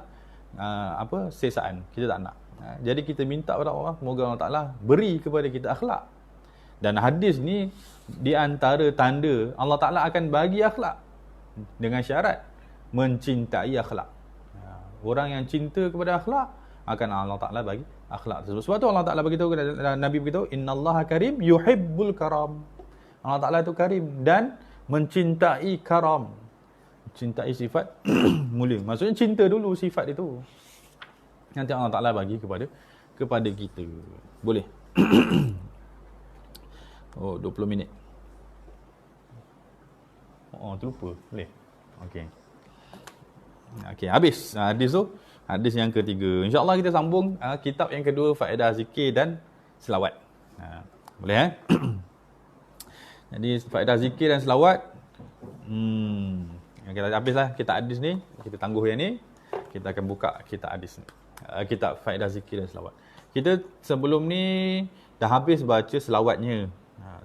A: sesaan. Kita tak nak. Jadi kita minta kepada Allah, semoga Allah Ta'ala beri kepada kita akhlak. Dan hadis ni di antara tanda Allah Ta'ala akan bagi akhlak dengan syarat mencintai akhlak. Orang yang cinta kepada akhlak akan Allah Ta'ala bagi akhlak tersebut. Sebab tu Allah Ta'ala beritahu, Nabi beritahu, innallaha karim yuhibbul karam. Allah Ta'ala itu karim dan mencintai karam. Cintai sifat mulia. Maksudnya cinta dulu sifat itu. Nanti Allah Ta'ala bagi kepada kita. Boleh? Oh, 20 minit. Oh, terlupa. Boleh? Okey. Okey, habis. Hadis tu, hadis yang ketiga. InsyaAllah kita sambung kitab yang kedua, faedah zikir dan selawat. Boleh Jadi faedah zikir dan selawat. Kita habislah kitab hadis ni, kita tangguh yang ni, kita akan buka kitab hadis ni. Kitab faedah zikir dan selawat. Kita sebelum ni dah habis baca selawatnya.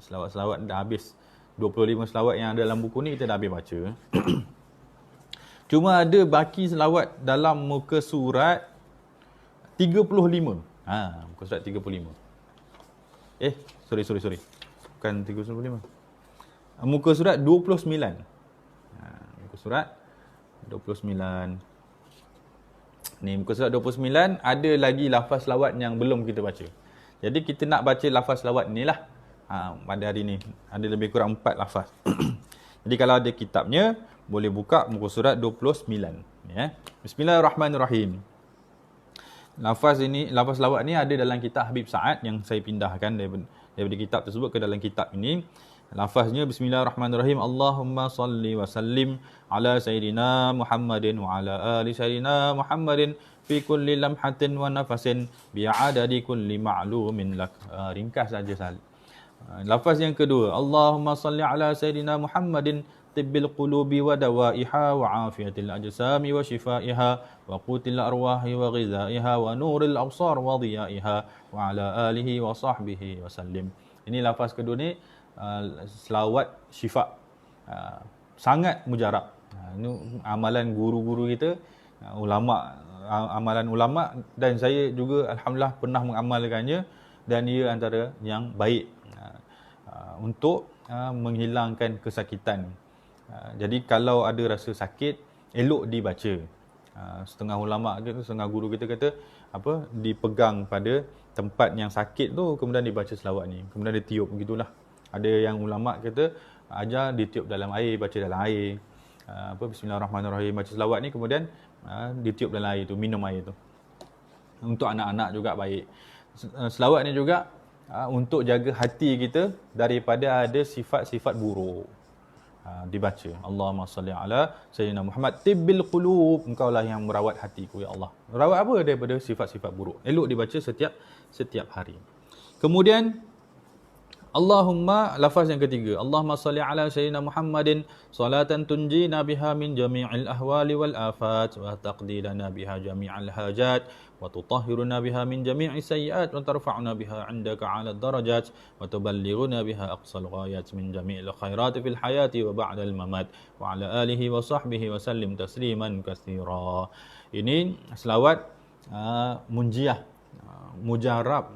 A: Selawat-selawat dah habis. 25 selawat yang ada dalam buku ni kita dah habis baca. Cuma ada baki selawat dalam muka surat 35. Muka surat 35. Sorry. Bukan 35. Muka surat 29. Muka surat 29. Ni muka surat 29 ada lagi lafaz selawat yang belum kita baca. Jadi kita nak baca lafaz selawat ni lah. Pada hari ni ada lebih kurang 4 lafaz. Jadi kalau ada kitabnya boleh buka muka surat 29 ya. Bismillahirrahmanirrahim. Lafaz selawat ni ada dalam kitab Habib Sa'ad yang saya pindahkan daripada kitab tersebut ke dalam kitab ini. Lafaznya Bismillahirrahmanirrahim. Allahumma salli wa sallim ala sayyidina Muhammadin wa ala ali sayyidina Muhammadin fi kulli lamhatin wa nafasin bi'adadi kulli ma'lumin lak. Ringkas saja. Lafaz yang kedua, Allahumma salli ala sayyidina Muhammadin tibbil qulubi wa dawaiha wa afiyatil ajsami wa shifaiha wa qutil arwahi wa ghizaiha wa nuril absar wa dhiyaiha wa ala alihi wa sahbihi wa sallim. Ini lafaz kedua ni selawat syifa. Sangat mujarab. Ini amalan guru-guru kita, amalan ulama, dan saya juga alhamdulillah pernah mengamalkannya dan ia antara yang baik untuk menghilangkan kesakitan. Jadi kalau ada rasa sakit, elok dibaca. Setengah ulama kita, setengah guru kita kata dipegang pada tempat yang sakit tu, kemudian dibaca selawat ni, kemudian ditiup, begitulah. Ada yang ulama kata ajar ditiup dalam air, baca dalam air. Bismillahirrahmanirrahim, baca selawat ni, kemudian ditiup dalam air tu, minum air tu. Untuk anak-anak juga baik. Selawat ni juga untuk jaga hati kita daripada ada sifat-sifat buruk. Dibaca Allahumma salli ala sayyidina Muhammad tibbil qulub, engkaulah yang merawat hatiku ya Allah. Merawat apa? Daripada sifat-sifat buruk. Elok dibaca setiap hari. Kemudian Allahumma, lafaz yang ketiga, Allahumma salli ala sayyidina Muhammadin salatan tunjina biha min jami'il ahwali wal afat wa taqdi lana biha jami'al hajat wa tutahhiruna biha min jami'is sayyi'at wa tarfa'una biha 'indaka 'ala darajat wa tuballighuna biha aqsal ghayat min jami'il khairat fil hayati wa ba'dal mamat wa 'ala alihi wa sahbihi wa sallim tasliman katsira. Ini selawat munjiah, mujarab.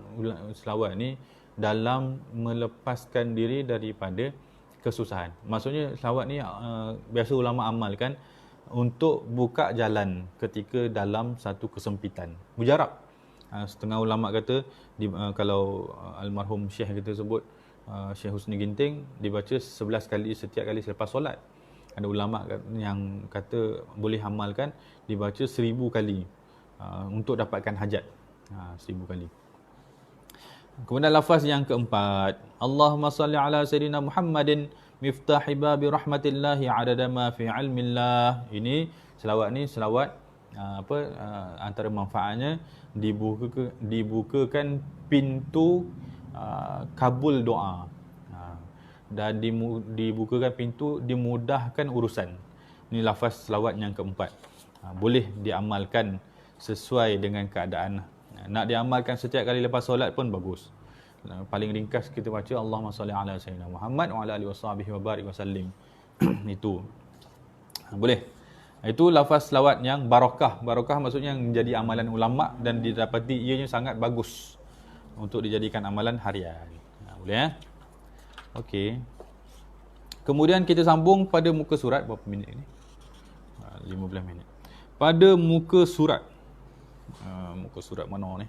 A: Selawat ni dalam melepaskan diri daripada kesusahan. Maksudnya selawat ni biasa ulama amalkan untuk buka jalan ketika dalam satu kesempitan. Mujarab. Setengah ulama kata kalau almarhum Syekh kita sebut Syekh Husni Ginting dibaca 11 kali setiap kali selepas solat. Ada ulama yang kata boleh amalkan dibaca 1000 kali untuk dapatkan hajat. 1000 kali. Kemudian lafaz yang keempat, Allahumma salli ala sayyidina Muhammadin miftahi babi rahmatillahi adada ma fi ilmillah. Ini selawat ni selawat antara manfaatnya dibukakan pintu kabul doa. Dan dibukakan pintu dimudahkan urusan. Ini lafaz selawat yang keempat. Boleh diamalkan sesuai dengan keadaan. Nak diamalkan setiap kali lepas solat pun bagus. Paling ringkas kita baca Allahumma salli ala sayyidina Muhammad wa ala alihi washabihi wa barik wasallim. Itu boleh. Itu lafaz selawat yang barakah. Barakah maksudnya yang menjadi amalan ulama dan didapati ianya sangat bagus untuk dijadikan amalan harian. Boleh Okey. Kemudian kita sambung pada muka surat. Berapa minit ini? 15 minit. Pada muka surat. Muka surat mana ni?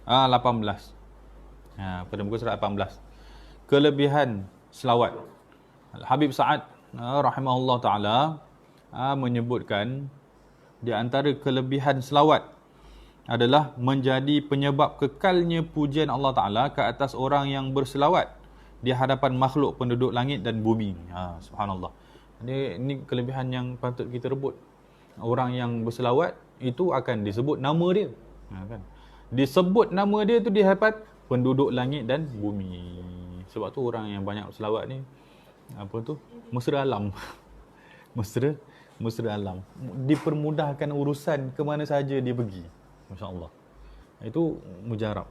A: 18. Pada muka surat 18. Kelebihan selawat. Habib Sa'ad rahimahullah ta'ala menyebutkan di antara kelebihan selawat adalah menjadi penyebab kekalnya pujian Allah Ta'ala ke atas orang yang berselawat di hadapan makhluk penduduk langit dan bumi. Subhanallah. Ini kelebihan yang patut kita rebut. Orang yang berselawat itu akan disebut nama dia. Kan? Disebut nama dia tu di hadapan penduduk langit dan bumi. Sebab tu orang yang banyak selawat ni apa tu? Mesra alam. mesra alam. Dipermudahkan urusan ke mana saja dia pergi. Masya-Allah. Itu mujarab.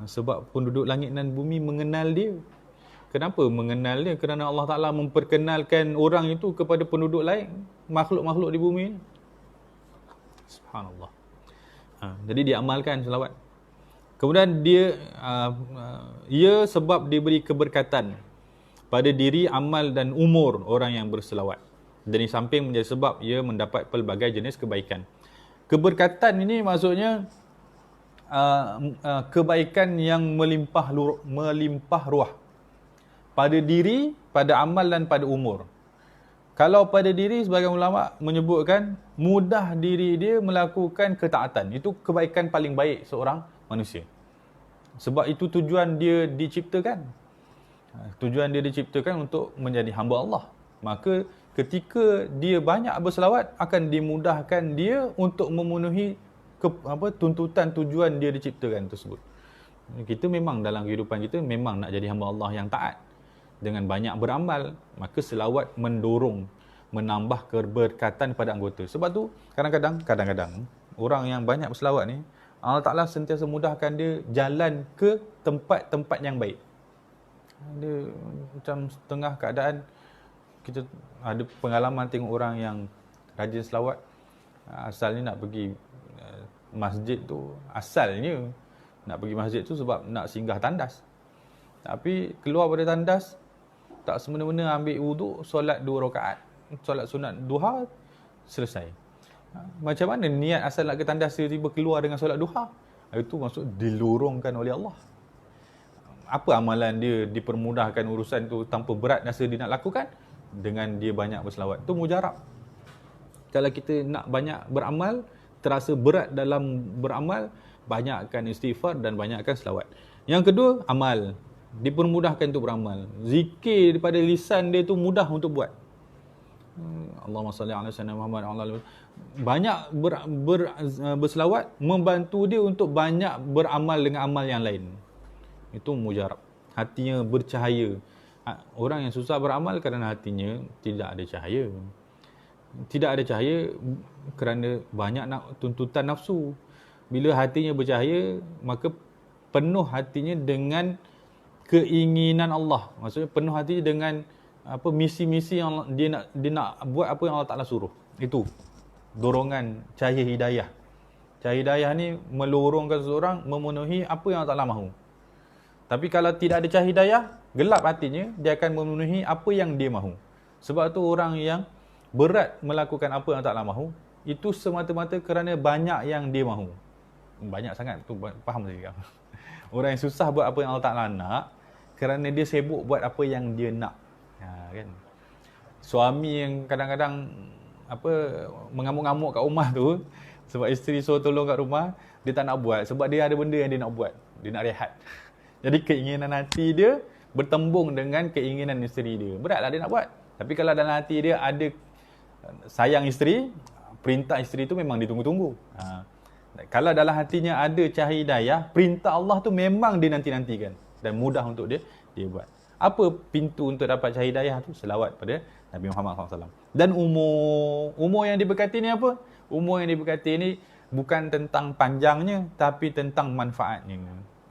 A: Sebab penduduk langit dan bumi mengenal dia. Kenapa mengenal dia? Kerana Allah Ta'ala memperkenalkan orang itu kepada penduduk lain, makhluk-makhluk di bumi ni. Subhanallah. Jadi diamalkan selawat. Kemudian ia sebab diberi keberkatan pada diri, amal dan umur orang yang berselawat. Dan di samping menjadi sebab ia mendapat pelbagai jenis kebaikan. Keberkatan ini maksudnya kebaikan yang melimpah ruah. Pada diri, pada amal dan pada umur. Kalau pada diri, sebagian ulama menyebutkan mudah diri dia melakukan ketaatan. Itu kebaikan paling baik seorang manusia. Sebab itu tujuan dia diciptakan. Tujuan dia diciptakan untuk menjadi hamba Allah. Maka ketika dia banyak berselawat, akan dimudahkan dia untuk memenuhi tuntutan tujuan dia diciptakan tersebut. Kita memang dalam kehidupan kita memang nak jadi hamba Allah yang taat. Dengan banyak beramal, maka selawat mendorong, menambah keberkatan pada anggota. Sebab tu kadang-kadang orang yang banyak berselawat ni, Allah Ta'ala sentiasa mudahkan dia jalan ke tempat-tempat yang baik. Dia macam setengah keadaan, kita ada pengalaman tengok orang yang rajin selawat, asalnya nak pergi masjid tu, asalnya nak pergi masjid tu sebab nak singgah tandas. Tapi keluar pada tandas, tak semena-mena ambil wuduk, solat 2 rakaat, solat sunat duha, selesai. Macam mana niat asal nak ke tandas tiba-tiba keluar dengan solat duha? Itu maksud dilorongkan oleh Allah. Apa amalan dia dipermudahkan urusan tu tanpa berat rasa dia nak lakukan? Dengan dia banyak berselawat. Itu mujarab. Kalau kita nak banyak beramal, terasa berat dalam beramal, banyakkan istighfar dan banyakkan selawat. Yang kedua, amal. Dipermudahkan untuk beramal. Zikir daripada lisan dia tu mudah untuk buat. Allahumma salli ala sayyidina Muhammad. Banyak berselawat membantu dia untuk banyak beramal dengan amal yang lain. Itu mujarab. Hatinya bercahaya. Orang yang susah beramal kerana hatinya tidak ada cahaya. Tidak ada cahaya kerana banyak tuntutan nafsu. Bila hatinya bercahaya, maka penuh hatinya dengan keinginan Allah. Maksudnya penuh hatinya dengan misi-misi yang dia nak buat apa yang Allah Ta'ala suruh. Itu dorongan cahaya hidayah. Cahaya hidayah ni melorongkan seseorang memenuhi apa yang Allah Ta'ala mahu. Tapi kalau tidak ada cahaya hidayah, gelap hatinya, dia akan memenuhi apa yang dia mahu. Sebab tu orang yang berat melakukan apa yang Allah Ta'ala mahu, itu semata-mata kerana banyak yang dia mahu. Banyak sangat, tu faham tak? Orang yang susah buat apa yang Allah Ta'ala nak, kerana dia sibuk buat apa yang dia nak. Kan? Suami yang kadang-kadang mengamuk-ngamuk kat rumah tu, sebab isteri suruh tolong kat rumah, dia tak nak buat. Sebab dia ada benda yang dia nak buat. Dia nak rehat. Jadi keinginan hati dia bertembung dengan keinginan isteri dia. Beratlah dia nak buat. Tapi kalau dalam hati dia ada sayang isteri, perintah isteri tu memang ditunggu-tunggu. Kalau dalam hatinya ada cahaya hidayah, perintah Allah tu memang dia nanti-nantikan. Dan mudah untuk dia buat. Apa pintu untuk dapat cahaya hidayah tu? Selawat pada Nabi Muhammad SAW. Dan umur yang diberkati ni apa? Umur yang diberkati ni bukan tentang panjangnya, tapi tentang manfaatnya.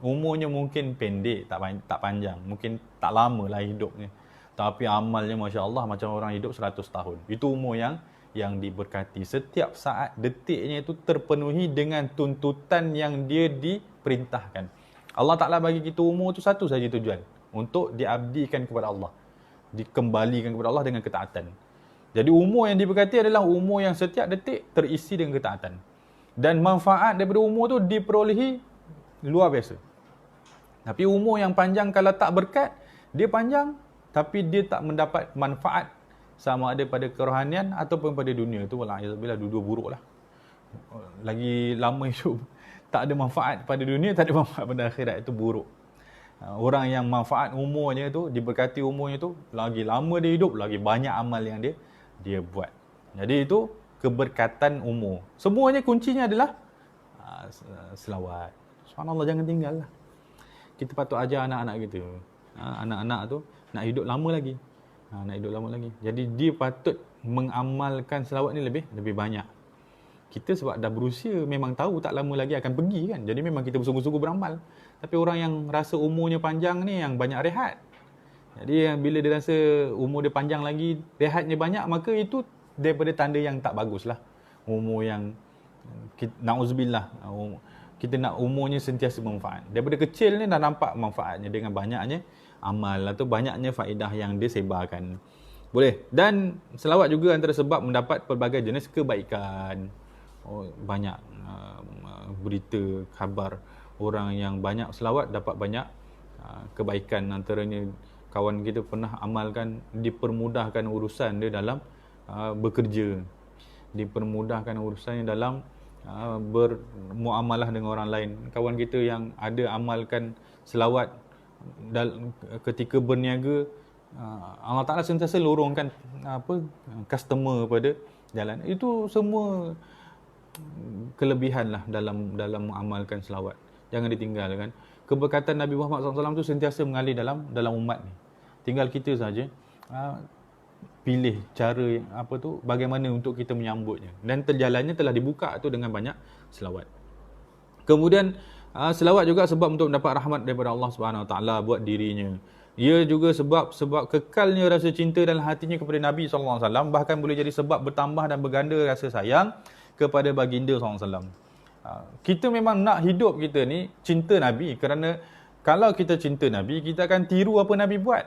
A: Umurnya mungkin pendek, tak panjang. Mungkin tak lama lah hidupnya. Tapi amalnya Masya Allah macam orang hidup 100 tahun. Itu umur yang diberkati. Setiap saat, detiknya itu terpenuhi dengan tuntutan yang dia diperintahkan. Allah Ta'ala bagi kita umur tu satu saja tujuan. Untuk diabdikan kepada Allah. Dikembalikan kepada Allah dengan ketaatan. Jadi umur yang diberkati adalah umur yang setiap detik terisi dengan ketaatan. Dan manfaat daripada umur tu diperolehi luar biasa. Tapi umur yang panjang kalau tak berkat, dia panjang tapi dia tak mendapat manfaat sama ada pada kerohanian ataupun pada dunia. Itu wala'iyahzubillah, dua-dua buruk lah. Lagi lama hidup tak ada manfaat pada dunia, tak ada manfaat pada akhirat, itu buruk. Orang yang manfaat umurnya tu, diberkati umurnya tu, lagi lama dia hidup, lagi banyak amal yang dia buat. Jadi itu keberkatan umur. Semuanya kuncinya adalah selawat. Subhanallah, jangan tinggal lah. Kita patut ajar anak-anak kita. Anak-anak tu nak hidup lama lagi. Nak hidup lama lagi. Jadi dia patut mengamalkan selawat ni lebih banyak. Kita sebab dah berusia memang tahu tak lama lagi akan pergi kan. Jadi memang kita bersungguh-sungguh beramal. Tapi orang yang rasa umurnya panjang ni yang banyak rehat. Jadi bila dia rasa umur dia panjang lagi, rehatnya banyak, maka itu daripada tanda yang tak bagus lah. Umur yang na'udzubillah, kita nak umurnya sentiasa bermanfaat. Daripada kecil ni dah nampak manfaatnya dengan banyaknya amal atau banyaknya faedah yang dia sebarkan. Boleh. Dan selawat juga antara sebab mendapat pelbagai jenis kebaikan. Banyak berita, khabar orang yang banyak selawat dapat banyak kebaikan. Antaranya kawan kita pernah amalkan, dipermudahkan urusan dia dalam bekerja, dipermudahkan urusannya dalam bermuamalah dengan orang lain. Kawan kita yang ada amalkan selawat ketika berniaga, Allah Ta'ala sentiasa lorongkan customer pada jalan. Itu semua kelebihan lah dalam mengamalkan selawat. Jangan ditinggalkan. Keberkatan Nabi Muhammad SAW tu sentiasa mengalir dalam umat ni. Tinggal kita saja pilih cara bagaimana untuk kita menyambutnya. Dan jalannya telah dibuka tu dengan banyak selawat. Kemudian selawat juga sebab untuk mendapat rahmat daripada Allah Subhanahu Wa Taala buat dirinya. Ia juga sebab kekalnya rasa cinta dalam hatinya kepada Nabi SAW. Bahkan boleh jadi sebab bertambah dan berganda rasa sayang kepada baginda SAW. Kita memang nak hidup kita ni cinta Nabi, kerana kalau kita cinta Nabi, kita akan tiru apa Nabi buat.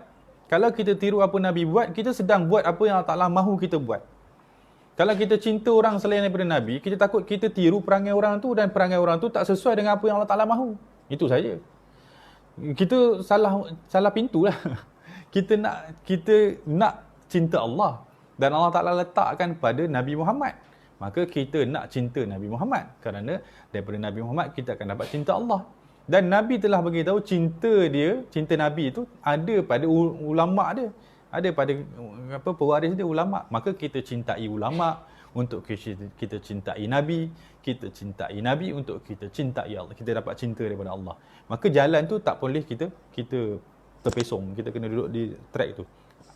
A: Kalau kita tiru apa Nabi buat, kita sedang buat apa yang Allah Ta'ala mahu kita buat. Kalau kita cinta orang selain daripada Nabi, kita takut kita tiru perangai orang tu dan perangai orang tu tak sesuai dengan apa yang Allah Ta'ala mahu. Itu saja. Kita salah pintu lah. Kita nak cinta Allah dan Allah Ta'ala letakkan pada Nabi Muhammad. Maka kita nak cinta Nabi Muhammad, kerana daripada Nabi Muhammad kita akan dapat cinta Allah. Dan Nabi telah beritahu cinta Nabi itu ada pada ulama dia, ada pada pewaris dia, ulama. Maka kita cintai ulama untuk kita cintai Nabi, kita cintai Nabi untuk kita cintai Allah. Kita dapat cinta daripada Allah. Maka jalan tu tak boleh kita terpesong, kita kena duduk di track tu.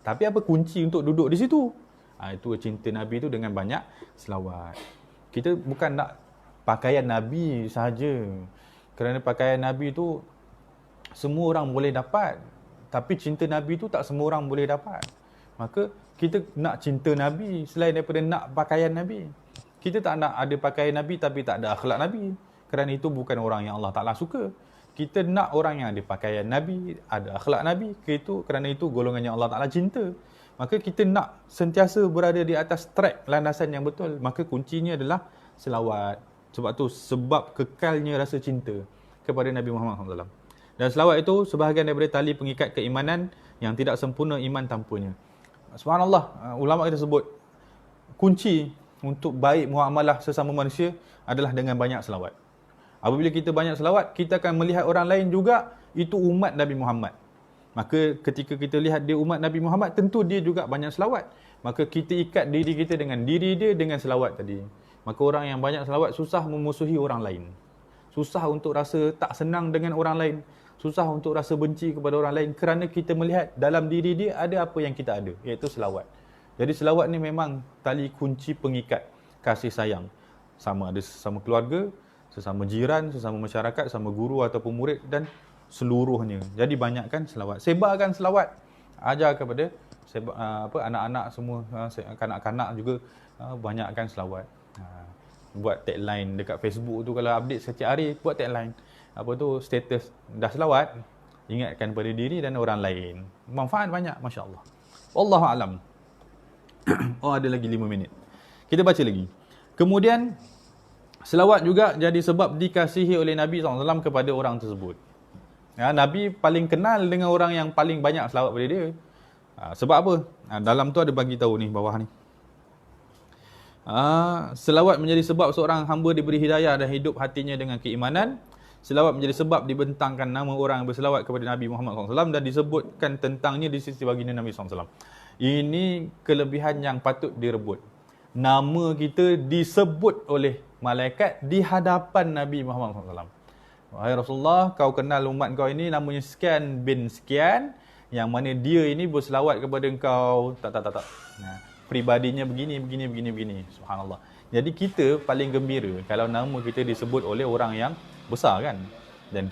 A: Tapi apa kunci untuk duduk di situ? Itu cinta Nabi tu dengan banyak selawat. Kita bukan nak pakaian Nabi sahaja, kerana pakaian Nabi tu semua orang boleh dapat, tapi cinta Nabi tu tak semua orang boleh dapat. Maka kita nak cinta Nabi selain daripada nak pakaian Nabi. Kita tak nak ada pakaian Nabi tapi tak ada akhlak Nabi, kerana itu bukan orang yang Allah Ta'ala suka. Kita nak orang yang ada pakaian Nabi, ada akhlak Nabi, kerana itu golongan yang Allah Ta'ala cinta. Maka kita nak sentiasa berada di atas track landasan yang betul. Maka kuncinya adalah selawat. Sebab tu sebab kekalnya rasa cinta kepada Nabi Muhammad SAW. Dan selawat itu sebahagian daripada tali pengikat keimanan yang tidak sempurna iman tanpanya. Subhanallah, ulama kita sebut kunci untuk baik muamalah sesama manusia adalah dengan banyak selawat. Apabila kita banyak selawat, kita akan melihat orang lain juga itu umat Nabi Muhammad. Maka ketika kita lihat dia umat Nabi Muhammad, tentu dia juga banyak selawat. Maka kita ikat diri kita dengan diri dia dengan selawat tadi. Maka orang yang banyak selawat susah memusuhi orang lain. Susah untuk rasa tak senang dengan orang lain. Susah untuk rasa benci kepada orang lain, kerana kita melihat dalam diri dia ada apa yang kita ada, iaitu selawat. Jadi selawat ni memang tali kunci pengikat kasih sayang. Sama ada sesama keluarga, sesama jiran, sesama masyarakat, sesama guru ataupun murid dan seluruhnya. Jadi banyakkan selawat. Sebarkan selawat. Ajar kepada anak-anak semua, kanak-kanak juga banyakkan selawat. Buat tagline dekat Facebook tu, kalau update setiap hari buat tagline. Status dah selawat, ingatkan pada diri dan orang lain. Manfaat banyak, masya-Allah. Wallahu alam. Ada lagi 5 minit. Kita baca lagi. Kemudian selawat juga jadi sebab dikasihi oleh Nabi SAW kepada orang tersebut. Nabi paling kenal dengan orang yang paling banyak selawat pada dia. Sebab apa? Dalam tu ada bagi tahu ni, bawah ni. Selawat menjadi sebab seorang hamba diberi hidayah dan hidup hatinya dengan keimanan. Selawat menjadi sebab dibentangkan nama orang yang berselawat kepada Nabi Muhammad SAW dan disebutkan tentangnya di sisi baginda Nabi SAW. Ini kelebihan yang patut direbut. nama kita disebut oleh malaikat di hadapan Nabi Muhammad SAW. Wahai Rasulullah, kau kenal umat kau ini namanya sekian bin sekian, yang mana dia ini berselawat kepada engkau. Tak. Nah, pribadinya begini. Subhanallah. Jadi kita paling gembira kalau nama kita disebut oleh orang yang besar kan. Dan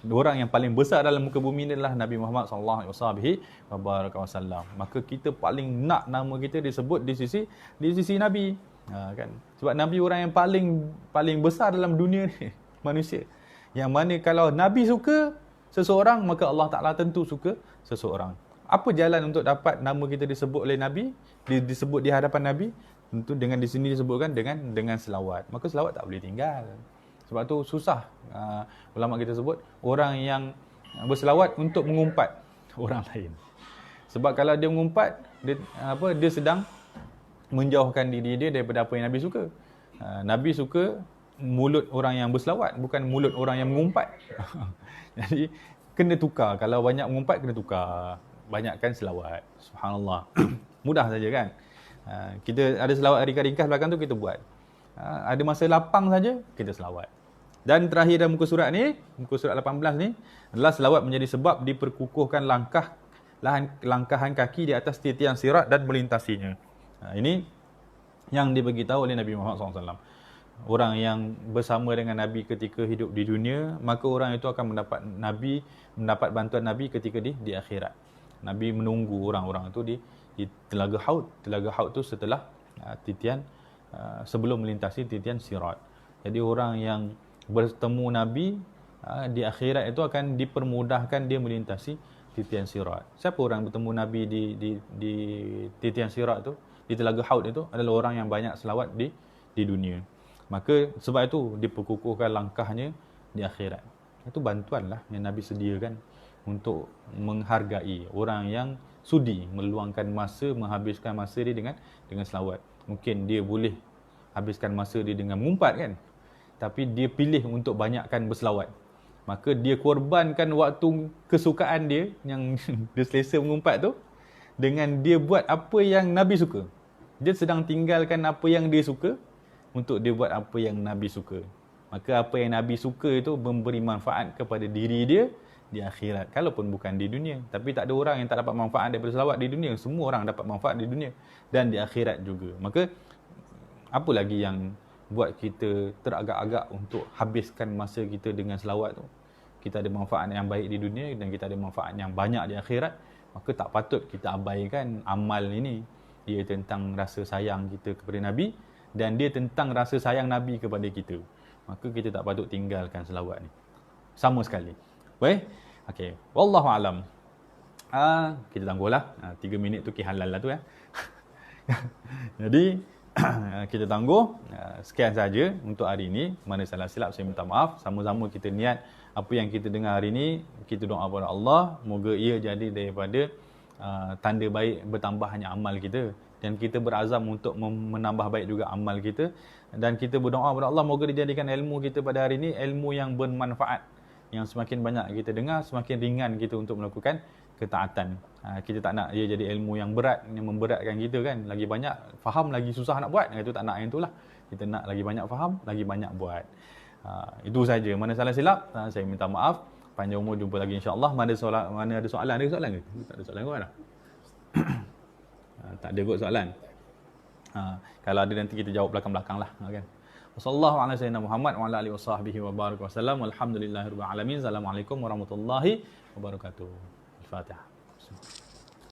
A: orang yang paling besar dalam muka bumi ni adalah Nabi Muhammad sallallahu alaihi wasallam. Maka kita paling nak nama kita disebut di sisi Nabi. Kan? Sebab Nabi orang yang paling besar dalam dunia ni, manusia. Yang mana kalau Nabi suka seseorang, maka Allah Ta'ala tentu suka seseorang. Apa jalan untuk dapat nama kita disebut oleh Nabi, disebut di hadapan Nabi? Tentu dengan di sini disebutkan dengan selawat. Maka selawat tak boleh tinggal. Sebab tu susah ulama kita sebut orang yang berselawat untuk mengumpat orang lain. Sebab kalau dia mengumpat, dia sedang menjauhkan diri dia daripada apa yang Nabi suka. Nabi suka mulut orang yang berselawat, bukan mulut orang yang mengumpat. Jadi kena tukar. Kalau banyak mengumpat, kena tukar. Banyakkan selawat. Subhanallah. Mudah saja kan. Kita ada selawat ringkas belakang tu kita buat. Ada masa lapang saja kita selawat. Dan terakhir dalam muka surat ni, muka surat 18 ni, adalah selawat menjadi sebab diperkukuhkan langkahan kaki di atas titian sirat dan melintasinya. Ini yang diberitahu oleh Nabi Muhammad SAW. Orang yang bersama dengan Nabi ketika hidup di dunia, maka orang itu akan mendapat bantuan Nabi ketika di akhirat. Nabi menunggu orang-orang itu di Telaga Haud. Telaga Haud tu setelah titian, sebelum melintasi titian sirat. Jadi orang yang bertemu Nabi di akhirat itu akan dipermudahkan dia melintasi titian sirat. Siapa orang bertemu Nabi di titian sirat tu, di Telaga Haud itu, adalah orang yang banyak selawat di dunia. Maka sebab itu diperkukuhkan langkahnya di akhirat. Itu bantuanlah yang Nabi sediakan untuk menghargai orang yang sudi meluangkan masa, menghabiskan masa dia dengan selawat. Mungkin dia boleh habiskan masa dia dengan mengumpat kan, tapi dia pilih untuk banyakkan berselawat. Maka dia korbankan waktu kesukaan dia yang dia selesa mengumpat tu dengan dia buat apa yang Nabi suka. Dia sedang tinggalkan apa yang dia suka untuk dia buat apa yang Nabi suka. Maka apa yang Nabi suka itu memberi manfaat kepada diri dia di akhirat. Kalaupun bukan di dunia. Tapi tak ada orang yang tak dapat manfaat daripada selawat di dunia. Semua orang dapat manfaat di dunia dan di akhirat juga. Maka apa lagi yang buat kita teragak-agak untuk habiskan masa kita dengan selawat tu? Kita ada manfaat yang baik di dunia dan kita ada manfaat yang banyak di akhirat. Maka tak patut kita abaikan amal ini. Dia tentang rasa sayang kita kepada Nabi dan dia tentang rasa sayang Nabi kepada kita. Maka kita tak patut tinggalkan selawat ni sama sekali. Baik? Okey. Wallahu alam. Kita tangguhlah. 3 minit tu halal lah tu ya. Jadi kita tangguh. Sekian saja untuk hari ini. Mana salah silap saya minta maaf. Sama-sama kita niat apa yang kita dengar hari ini, kita doa kepada Allah, moga ia jadi daripada tanda baik bertambahnya amal kita. Dan kita berazam untuk menambah baik juga amal kita. Dan kita berdoa kepada Allah, moga dijadikan ilmu kita pada hari ini ilmu yang bermanfaat. Yang semakin banyak kita dengar, semakin ringan kita untuk melakukan ketaatan. Kita tak nak ia jadi ilmu yang berat, yang memberatkan kita kan. Lagi banyak faham, lagi susah nak buat. Itu tak nak yang itulah. Kita nak lagi banyak faham, lagi banyak buat. Itu saja. Mana salah silap, saya minta maaf. Panjang umur, jumpa lagi insya-Allah. Mana ada soalan? Ada soalan ke? Tak ada soalan kot dah. Tak ada kot soalan. Kalau ada nanti kita jawab belakang-belakang lah kan. Wassallallahu ala sayyidina Muhammad wa ala alihi wasahbihi wa baraka wasallam. Walhamdulillahirabbil alamin. Assalamualaikum warahmatullahi wabarakatuh. Al-Fatihah.